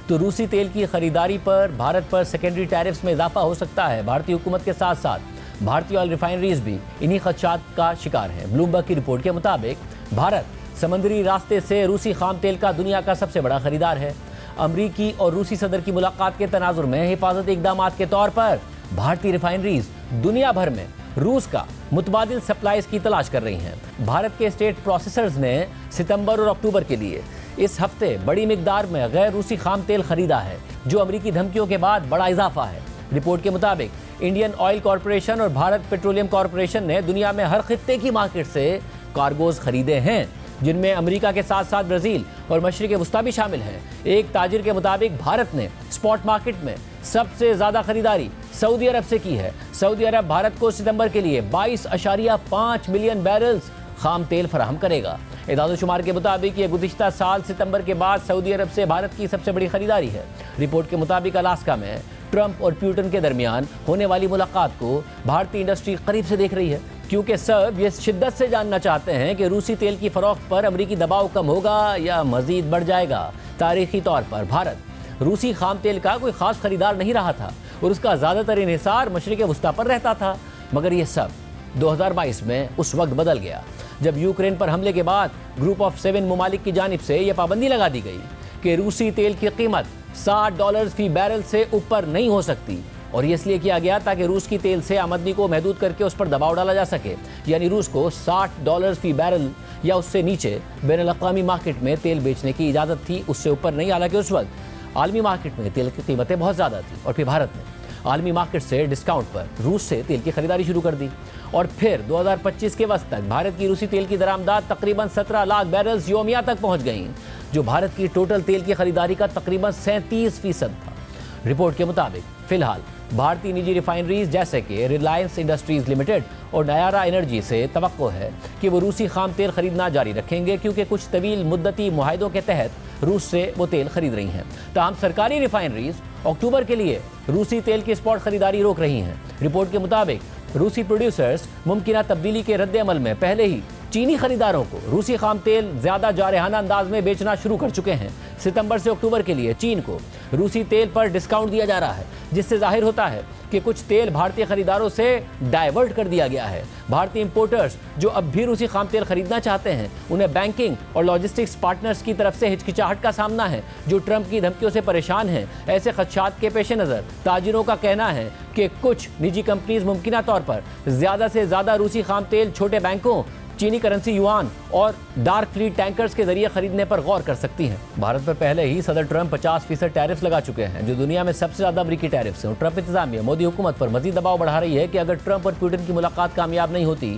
तो रूसी तेल की खरीदारी पर भारत पर सेकेंडरी टैरिफ्स में इजाफा हो सकता है। भारतीय हुकूमत के साथ साथ भारतीय ऑयल रिफाइनरीज भी इन्हीं खदशात का शिकार हैं। ब्लूमबर्ग की रिपोर्ट के मुताबिक भारत समंदरी रास्ते से रूसी खाम तेल का दुनिया का सबसे बड़ा खरीदार है। अमरीकी और रूसी सदर की मुलाकात के तनाजुर में हिफाजती इक़दामात के तौर पर भारतीय रिफाइनरीज दुनिया भर में रूस का मुतबादिल सप्लाईज की तलाश कर रही हैं। भारत के स्टेट प्रोसेसर्स ने सितंबर और अक्टूबर के लिए इस हफ्ते बड़ी मिकदार में गैर रूसी खाम तेल खरीदा है, जो अमरीकी धमकियों के बाद बड़ा इजाफा है। रिपोर्ट के मुताबिक इंडियन ऑयल कॉरपोरेशन और भारत पेट्रोलियम कॉरपोरेशन ने दुनिया में हर खित्ते की मार्केट से कार्गोज खरीदे हैं, जिनमें अमेरिका के साथ साथ ब्राजील और मशरिक़ वस्ता भी शामिल हैं। एक ताजिर के मुताबिक भारत ने स्पॉट मार्केट में सबसे ज़्यादा खरीदारी सऊदी अरब से की है। सऊदी अरब भारत को सितंबर के लिए 22.5 मिलियन बैरल्स खाम तेल फराहम करेगा। इदाद-ओ-शुमार के मुताबिक ये गुज़िश्ता साल सितंबर के बाद सऊदी अरब से भारत की सबसे बड़ी खरीदारी है। रिपोर्ट के मुताबिक अलास्का में ट्रंप और प्यूटिन के दरमियान होने वाली मुलाकात को भारतीय इंडस्ट्री करीब से देख रही है, क्योंकि सब ये शिद्दत से जानना चाहते हैं कि रूसी तेल की फरोख्त पर अमरीकी दबाव कम होगा या मजीद बढ़ जाएगा। तारीखी तौर पर भारत रूसी खाम तेल का कोई खास खरीदार नहीं रहा था और उसका ज़्यादातर इन्हिसार मशरिक़ वस्ता पर रहता था, मगर ये सब 2022 में उस वक्त बदल गया जब यूक्रेन पर हमले के बाद ग्रुप ऑफ 7 ममालिक की जानिब से यह पाबंदी लगा दी गई कि रूसी तेल की कीमत $60 फी बैरल से ऊपर नहीं हो सकती, और ये इसलिए किया गया ताकि रूस की तेल से आमदनी को महदूद करके उस पर दबाव डाला जा सके। यानी रूस को $60 फी बैरल या उससे नीचे बैनुल-अक़वामी मार्केट में तेल बेचने की इजाज़त थी, उससे ऊपर नहीं। हालांकि उस वक्त आलमी मार्केट में तेल की कीमतें बहुत ज़्यादा थी और फिर भारत ने आलमी मार्केट से डिस्काउंट पर रूस से तेल की खरीदारी शुरू कर दी और फिर 2025 के वक्त तक भारत की रूसी तेल की दरामदाद तकरीबन 17 लाख बैरल्स योमिया तक पहुंच गई, जो भारत की टोटल तेल की खरीदारी का तकरीबन 37% था। रिपोर्ट के मुताबिक फिलहाल भारतीय निजी रिफाइनरीज जैसे कि रिलायंस इंडस्ट्रीज लिमिटेड और नयारा एनर्जी से तवक्को है कि वो रूसी खाम तेल खरीदना जारी रखेंगे, क्योंकि कुछ तवील मुद्दती मुआहदों के तहत रूस से वो तेल खरीद रही हैं। ताहम सरकारी रिफाइनरीज अक्टूबर के लिए रूसी तेल की स्पॉट खरीदारी रोक रही हैं। रिपोर्ट के मुताबिक रूसी प्रोड्यूसर्स मुमकिना तब्दीली के रद्द-ए-अमल में पहले ही चीनी खरीदारों को रूसी खाम तेल ज़्यादा जारहाना अंदाज में बेचना शुरू कर चुके हैं। सितंबर से अक्टूबर के लिए चीन को रूसी तेल पर डिस्काउंट दिया जा रहा है, जिससे जाहिर होता है कि कुछ तेल भारतीय खरीदारों से डाइवर्ट कर दिया गया है। भारतीय इंपोर्टर्स जो अब भी रूसी खाम तेल खरीदना चाहते हैं, उन्हें बैंकिंग और लॉजिस्टिक्स पार्टनर्स की तरफ से हिचकिचाहट का सामना है, जो ट्रंप की धमकियों से परेशान हैं। ऐसे खदशात के पेश नज़र ताजिरों का कहना है कि कुछ निजी कंपनीज मुमकिना तौर पर ज़्यादा से ज़्यादा रूसी खाम तेल छोटे बैंकों, चीनी करेंसी युआन और डार्क फ्लीट टैंकर्स के जरिए खरीदने पर गौर कर सकती हैं। भारत पर पहले ही सदर ट्रंप 50% टैरिफ्स लगा चुके हैं, जो दुनिया में सबसे ज़्यादा अमरीकी टैरिफ्स हैं। ट्रंप इंतजामिया मोदी हुकूमत पर मजीद दबाव बढ़ा रही है कि अगर ट्रंप और पुतिन की मुलाकात कामयाब नहीं होती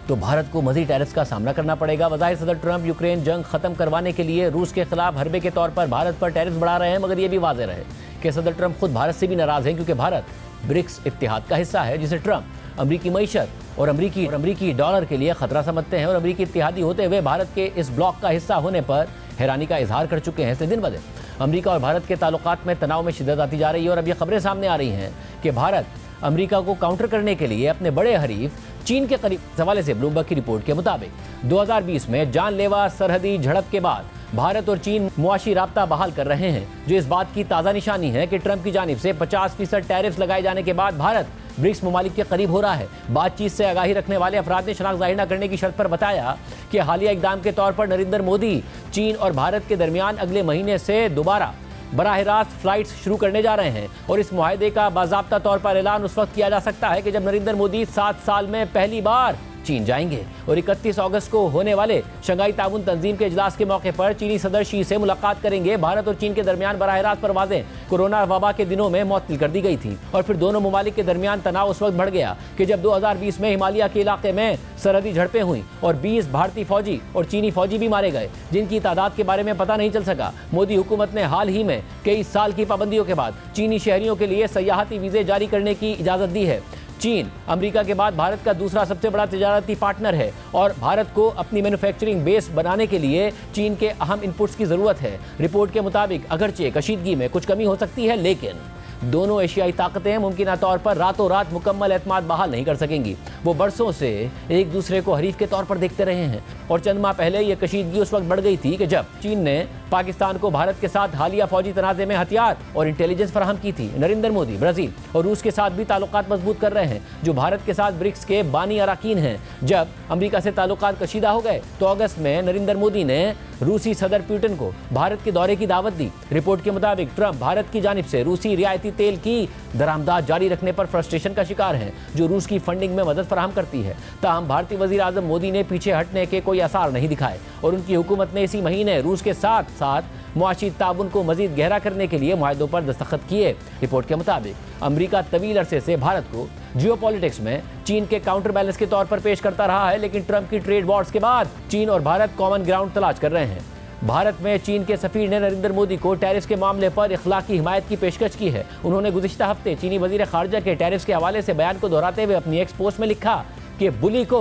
तो भारत को मजीद टैरिफ्स का सामना करना पड़ेगा। वज़ाहिर सदर ट्रंप यूक्रेन जंग खत्म करवाने के लिए रूस के खिलाफ हरबे के तौर पर भारत पर टैरिफ्स बढ़ा रहे हैं, मगर ये भी वाज़ेह रहे कि सदर ट्रंप खुद भारत से भी नाराज़ हैं, क्योंकि भारत ब्रिक्स इत्तेहाद का हिस्सा है, जिसे ट्रंप अमरीकी मईशत और अमरीकी डॉलर के लिए खतरा समझते हैं, और अमरीकी इत्तेहादी होते हुए भारत के इस ब्लॉक का हिस्सा होने पर हैरानी का इजहार कर चुके हैं। इसलिए दिन ब दिन अमरीका और भारत के ताल्लुकात में तनाव में शिद्दत आती जा रही है, और अब ये खबरें सामने आ रही हैं कि भारत अमरीका को काउंटर करने के लिए अपने बड़े हरीफ चीन के करीब। इस हवाले से ब्लूमबर्ग की रिपोर्ट के मुताबिक 2020 में जानलेवा सरहदी झड़प के बाद भारत और चीन मुआशी राब्ता बहाल कर रहे हैं, जो इस बात की ताज़ा निशानी है कि ट्रंप की जानिब से 50% टैरिफ्स लगाए जाने के बाद भारत ब्रिक्स ममालिक के करीब हो रहा है। बातचीत से आगाही रखने वाले अफराद ने शनाख्त जाहिर न करने की शर्त पर बताया कि हालिया इकदाम के तौर पर नरेंद्र मोदी चीन और भारत के दरमियान अगले महीने से दोबारा बराह रास्त फ्लाइट्स शुरू करने जा रहे हैं, और इस मुआहदे का बाज़ाब्ता तौर पर ऐलान उस वक्त किया जा सकता है कि जब नरेंद्र मोदी 7 साल में पहली बार चीन जाएंगे और 31 अगस्त को होने वाले शंघाई ताउन तंजीम के इजलास के मौके पर चीनी सदर शी से मुलाकात करेंगे। भारत और चीन के दरमियान बराह रास्त परवाजें कोरोना वबा के दिनों में मुअत्तल कर दी गई थी, और फिर दोनों ममालिक के दरमियान तनाव उस वक्त बढ़ गया कि जब 2020 में हिमालय के इलाके में सरहदी झड़पें हुई और 20 भारतीय फौजी और चीनी फौजी भी मारे गए, जिनकी तादाद के बारे में पता नहीं चल सका। मोदी हुकूमत ने हाल ही में कई साल की पाबंदियों के बाद चीनी शहरियों के लिए सयाहती वीज़े जारी करने की इजाज़त दी है। चीन अमेरिका के बाद भारत का दूसरा सबसे बड़ा तिजारती पार्टनर है और भारत को अपनी मैन्युफैक्चरिंग बेस बनाने के लिए चीन के अहम इनपुट्स की जरूरत है। रिपोर्ट के मुताबिक अगरचे कशीदगी में कुछ कमी हो सकती है, लेकिन दोनों एशियाई ताकतें मुमकिन तौर पर रातों रात मुकम्मल एतमाद बहाल नहीं कर सकेंगी। वो बरसों से एक दूसरे को हरीफ के तौर पर देखते रहे हैं और चंद माह पहले ये कशीदगी उस वक्त बढ़ गई थी कि जब चीन ने पाकिस्तान को भारत के साथ हालिया फौजी तनाज़े में हथियार और इंटेलिजेंस फराहम की थी। नरेंद्र मोदी ब्राज़ील और रूस के साथ भी ताल्लुकात मजबूत कर रहे हैं, जो भारत के साथ ब्रिक्स के बानी अरकान हैं। जब अमेरिका से ताल्लुकात कशीदा हो गए तो अगस्त में नरेंद्र मोदी ने रूसी सदर पुतिन को भारत के दौरे की दावत दी। रिपोर्ट के मुताबिक ट्रंप भारत की जानिब से रूसी रियायती तेल की दरामदाद जारी रखने पर फ्रस्ट्रेशन का शिकार हैं, जो रूस की फंडिंग में मदद फराहम करती है। ताहम भारतीय वज़ीर आज़म मोदी ने पीछे हटने के कोई आसार नहीं दिखाए और उनकी हुकूमत ने इसी महीने रूस के साथ मुआशी ताउन को मजीद गहरा करने के लिए मुआहदों पर दस्तखत किए। रिपोर्ट के मुताबिक अमेरिका तवील अरसे से भारत को जियोपॉलिटिक्स में चीन के काउंटर बैलेंस के तौर पर पेश करता रहा है, लेकिन ट्रंप की ट्रेड वॉर्स के बाद चीन और भारत कॉमन ग्राउंड तलाश कर रहे हैं। भारत में चीन के सफीर ने नरेंद्र मोदी को टैरिफ के मामले पर इखलाकी हिमायत की पेशकश की है। उन्होंने गुज़िश्ता हफ्ते चीनी वज़ीर खारजा के टैरिफ के हवाले से बयान को दोहराते हुए अपनी एक्स पोस्ट में लिखा कि बुली को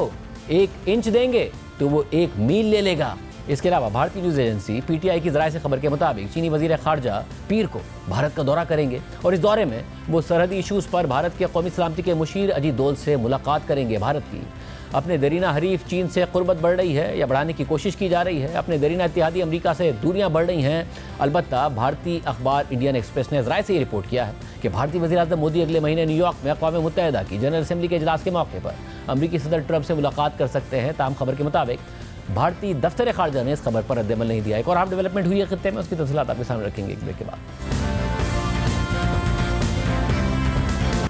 1 इंच देंगे तो वो 1 मील ले लेगा। इसके अलावा भारतीय न्यूज़ एजेंसी पीटीआई की ज़राए से खबर के मुताबिक चीनी वज़ीर खारजा पीर को भारत का दौरा करेंगे और इस दौरे में वो सरहदी इशूज़ पर भारत के कौमी सलामती के मुशीर अजीत डोल से मुलाकात करेंगे। भारत की अपने दरीना हरीफ चीन से कुर्बत बढ़ रही है या बढ़ाने की कोशिश की जा रही है। अपने दरीना इत्तेहादी अमेरिका से दूरियां बढ़ रही हैं। अलबत्ता भारतीय अखबार इंडियन एक्सप्रेस ने ज़राए से ये रिपोर्ट किया है कि भारतीय वज़ीर आज़म मोदी अगले महीने न्यूयॉर्क में अक़वाम मुत्तहिदा की जनरल असेंबली के इजलास के मौके पर अमरीकी सदर ट्रंप से मुलाकात कर सकते हैं। ताम खबर के मुताबिक भारतीय दफ्तर खारजा ने इस खबर पर रद्द-ए-अमल नहीं दिया। एक और अहम डेवलपमेंट हुई है खित्ते में, उसकी तफसीलात आपके सामने रखेंगे एक ब्रेक के बाद।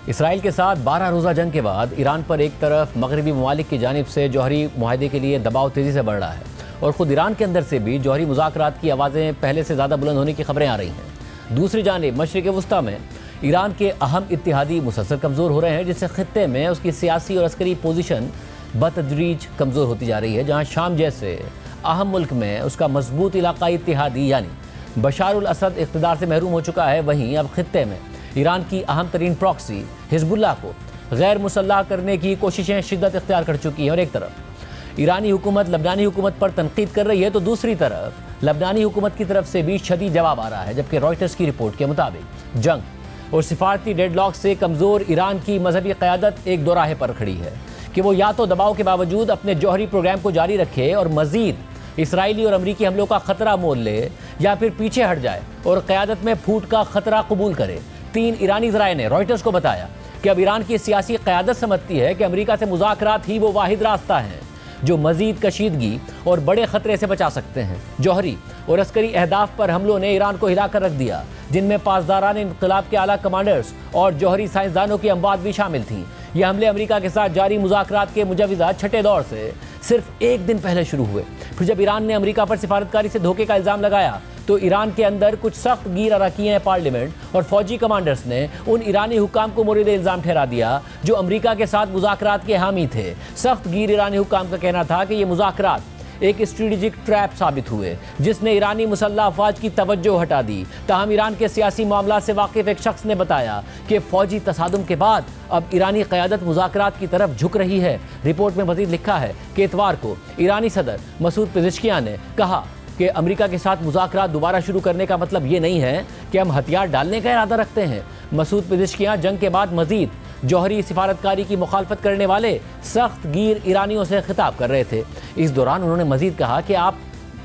इसराइल के साथ 12 रोज़ा जंग के बाद ईरान पर एक तरफ मगरबी ममालिक की जानिब से जौहरी मुआहदे के लिए दबाव तेज़ी से बढ़ रहा है और ख़ुद ईरान के अंदर से भी जौहरी मुज़ाकरात की आवाज़ें पहले से ज़्यादा बुलंद होने की खबरें आ रही हैं। दूसरी जानिब मशरिक़ वुस्ता में ईरान के अहम इत्तेहादी मुसलसल कमज़ोर हो रहे हैं, जिससे खित्ते में उसकी सियासी और अस्करी पोजीशन बतदरीज कमज़ोर होती जा रही है। जहाँ शाम जैसे अहम मुल्क में उसका मजबूत इलाकाई इत्तेहादी यानी बशारुल असद इक़्तिदार से महरूम हो चुका है, वहीं अब खित्ते में ईरान की अहम तरीन प्रॉक्सी हिजबुल्लाह को गैर मुसल्लह करने की कोशिशें शिद्दत इख्तियार कर चुकी हैं और एक तरफ ईरानी हुकूमत लबनानी हुकूमत पर तनकीद कर रही है तो दूसरी तरफ लबनानी हुकूमत की तरफ से भी शदीद जवाब आ रहा है। जबकि रॉयटर्स की रिपोर्ट के मुताबिक जंग और सिफारती डेडलॉक से कमज़ोर ईरान की मजहबी क़यादत एक दोराहे पर खड़ी है कि वो या तो दबाव के बावजूद अपने जौहरी प्रोग्राम को जारी रखे और मज़ीद इसराइली और अमरीकी हमलों का ख़तरा मोल ले, या फिर पीछे हट जाए और क़यादत में फूट का ख़तरा कबूल करे। 3 ईरानी ज़राए ने रॉयटर्स को बताया कि अब ईरान की सियासी क़यादत समझती है कि अमेरिका से मुज़ाकरात ही वो वाहिद रास्ता है जो मज़ीद कशीदगी और बड़े ख़तरे से बचा सकते हैं। जौहरी और अस्करी अहदाफ पर हमलों ने ईरान को हिला कर रख दिया, जिनमें पासदारान इनक़िलाब के आला कमांडर्स और जौहरी साइंसदानों की अमवात भी शामिल थीं। ये हमले अमेरिका के साथ जारी मुज़ाकरात के मुजव्वज़ा छठे दौर से सिर्फ एक दिन पहले शुरू हुए। फिर जब ईरान ने अमेरिका पर सिफारतकारी से धोखे का इल्ज़ाम लगाया तो ईरान के अंदर कुछ सख्त गीर अरकान पार्लियामेंट और फौजी कमांडर्स ने उन ईरानी हुकाम को मोरिद इल्ज़ाम ठहरा दिया जो अमेरिका के साथ मुज़ाकरात के हामी थे। सख्त गीर ईरानी हुकाम का कहना था कि ये मुज़ाकरात एक स्ट्रेटेजिक ट्रैप साबित हुए जिसने ईरानी मुसल्लह अफवाज की तवज्जो हटा दी। ताहम ईरान के सियासी मामला से वाकिफ़ एक शख्स ने बताया कि फ़ौजी तसादुम के बाद अब ईरानी क़यादत मुज़ाकरात की तरफ झुक रही है। रिपोर्ट में मज़ीद लिखा है कि इतवार को ईरानी सदर मसूद पेज़ेश्कियान ने कहा कि अमेरिका के साथ मुज़ाकरात दोबारा शुरू करने का मतलब ये नहीं है कि हम हथियार डालने का इरादा रखते हैं। मसूद पेज़ेश्कियान जंग के बाद मज़ीद जौहरी सिफारतकारी की मुखालफत करने वाले सख्त गीर ईरानियों से खिताब कर रहे थे। इस दौरान उन्होंने मज़ीद कहा कि आप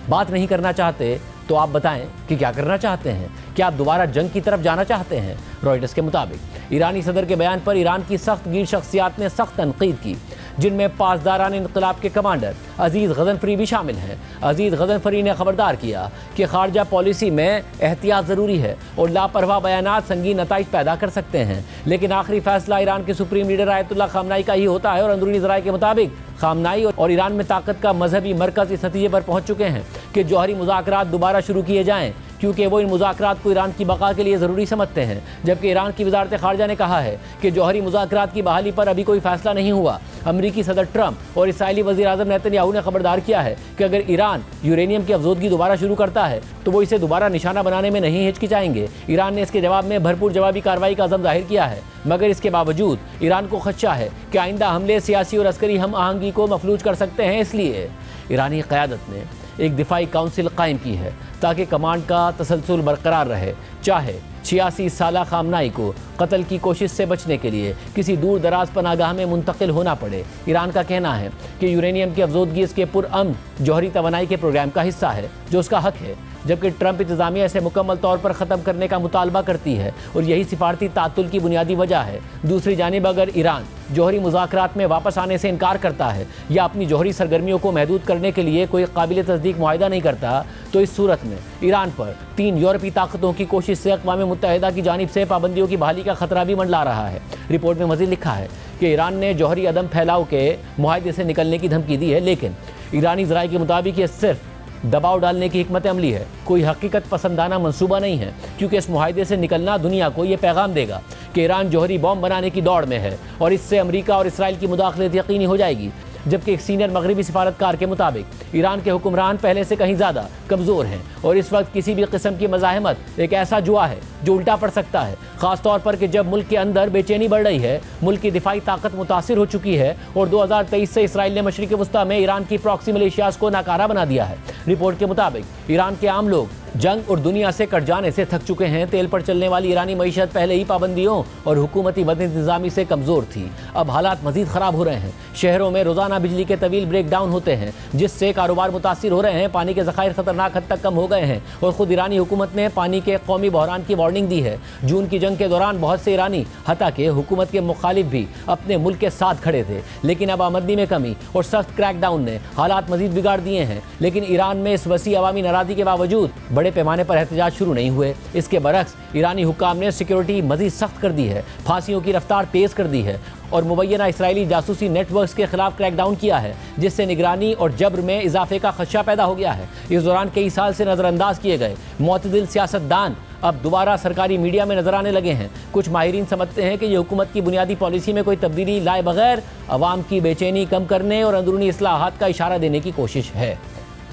बात नहीं करना चाहते तो आप बताएं कि क्या करना चाहते हैं, क्या आप दोबारा जंग की तरफ जाना चाहते हैं। रॉयटर्स के मुताबिक ईरानी सदर के बयान पर ईरान की सख्त गीर शख्सियात ने सख्त तनकीद की, जिनमें पासदारान इनक़िलाब के कमांडर अजीज़ गज़नफ़री भी शामिल हैं। अजीज़ गज़नफ़री ने खबरदार किया कि खारजा पॉलिसी में एहतियात ज़रूरी है और लापरवाह बयानात संगीन नताइज पैदा कर सकते हैं, लेकिन आखिरी फैसला ईरान के सुप्रीम लीडर आयतुल्लाह ख़ामनाई का ही होता है और अंदरूनी ज़राए के मुताबिक ख़ामनाई और ईरान में ताकत का मजहबी मरकज़ इस नतीजे पर पहुँच चुके हैं कि जौहरी मुज़ाकरात दोबारा शुरू किए जाएँ, क्योंकि वो इन मुज़ाकरात को ईरान की बका के लिए ज़रूरी समझते हैं, जबकि ईरान की वज़ारत ख़ारजा ने कहा है कि जौहरी मुज़ाकरात की बहाली पर अभी कोई फ़ैसला नहीं हुआ। अमरीकी सदर ट्रंप और इसराइली वज़ीर-ए-आज़म नेतन्याहू ने खबरदार किया है कि अगर ईरान यूरेनियम की अफज़ोदगी दोबारा शुरू करता है तो वो इसे दोबारा निशाना बनाने में नहीं हिचकिचाएंगे। ईरान ने इसके जवाब में भरपूर जवाबी कार्रवाई का अज़म ज़ाहिर किया है, मगर इसके बावजूद ईरान को खदशा है कि आइंदा हमले सियासी और अस्करी हम आहंगी को मफलूज कर सकते हैं। इसलिए ईरानी क़यादत ने एक दिफाई काउंसिल कायम की है ताकि कमांड का तसलसल बरकरार रहे, चाहे 86 साला खामनाई को कत्ल की कोशिश से बचने के लिए किसी दूर दराज पनागाह में मुंतकिल होना पड़े। ईरान का कहना है कि यूरेनियम की अफजोदगी इसके पुरअमन जौहरी तवानाई के प्रोग्राम का हिस्सा है जो उसका हक है, जबकि ट्रंप इंतजामिया इसे मुकम्मल तौर पर ख़त्म करने का मुतालबा करती है और यही सिफारती तातुल की बुनियादी वजह है। दूसरी जानिब अगर ईरान जौहरी मुज़ाकरात में वापस आने से इनकार करता है या अपनी जौहरी सरगर्मियों को महदूद करने के लिए कोई काबिल तस्दीक मुआहिदा नहीं करता, तो इस सूरत में ईरान पर 3 यूरोपीय ताकतों की कोशिश से अक़वाम मुत्तहिदा की जानिब से पाबंदियों की बहाली का खतरा भी मंडला रहा है। रिपोर्ट में मज़ीद लिखा है कि ईरान ने जौहरी अदम फैलाव के मुआहदे से निकलने की धमकी दी है, लेकिन ईरानी ज़राए के मुताबिक ये सिर्फ दबाव डालने की हिकमत अमली है, कोई हकीकत पसंदाना मंसूबा नहीं है, क्योंकि इस मुआहदे से निकलना दुनिया को ये पैगाम देगा कि ईरान जौहरी बॉम्ब बनाने की दौड़ में है और इससे अमेरिका और इसराइल की मुदाखलत यकीनी हो जाएगी। जबकि एक सीनियर मगरबी सिफारतकार के मुताबिक ईरान के हुक्मरान पहले से कहीं ज़्यादा कमज़ोर हैं और इस वक्त किसी भी किस्म की मज़ाहमत एक ऐसा जुआ है जो उल्टा पड़ सकता है, ख़ास तौर पर कि जब मुल्क के अंदर बेचैनी बढ़ रही है, मुल्क की दिफाई ताकत मुतासिर हो चुकी है और 2023 से इसराइल ने मशरिक़ वस्ता में ईरान की प्रॉक्सी मिलिशियाज़ को नाकारा बना दिया है। रिपोर्ट के मुताबिक ईरान के आम लोग जंग और दुनिया से कट जाने से थक चुके हैं। तेल पर चलने वाली ईरानी मईशत पहले ही पाबंदियों और हुकूमती बदइंतज़ामी से कमज़ोर थी, अब हालात मज़ीद ख़राब हो रहे हैं। शहरों में रोज़ाना बिजली के तवील ब्रेक डाउन होते हैं जिससे कारोबार मुतासिर हो रहे हैं। पानी के ज़खायर ख़तरनाक हद तक कम हो गए हैं और ख़ुद ईरानी हुकूमत ने पानी के कौमी बहरान की वार्निंग दी है। जून की जंग के दौरान बहुत से ईरानी हत्ता के हुकूमत के मुखालिफ भी अपने मुल्क के साथ खड़े थे, लेकिन अब आमदनी में कमी और सख्त क्रैकडाउन ने हालात मज़ीद बिगाड़ दिए हैं। लेकिन ईरान में इस वसी अवामी नाराज़गी के बावजूद बड़े पैमाने पर एहतजाज शुरू नहीं हुए। इसके बरक्स ईरानी हुक्काम ने सिक्योरिटी मज़ीद सख्त कर दी है, फांसियों की रफ्तार तेज़ कर दी है और मुबैना इसराइली जासूसी नेटवर्क्स के खिलाफ क्रैकडाउन किया है, जिससे निगरानी और जब्र में इजाफे का खदशा पैदा हो गया है। इस दौरान कई साल से नज़रअंदाज किए गए मुतदिल सियासतदान अब दोबारा सरकारी मीडिया में नजर आने लगे हैं। कुछ माहिरीन समझते हैं कि ये हुकूमत की बुनियादी पॉलिसी में कोई तब्दीली लाए बगैर अवाम की बेचैनी कम करने और अंदरूनी इस्लाहात का इशारा देने की कोशिश है।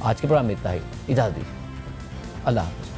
आज के प्रोग्राम में इतना ही, इजाज़त दीजिए, अल्लाह हाफ़िज़।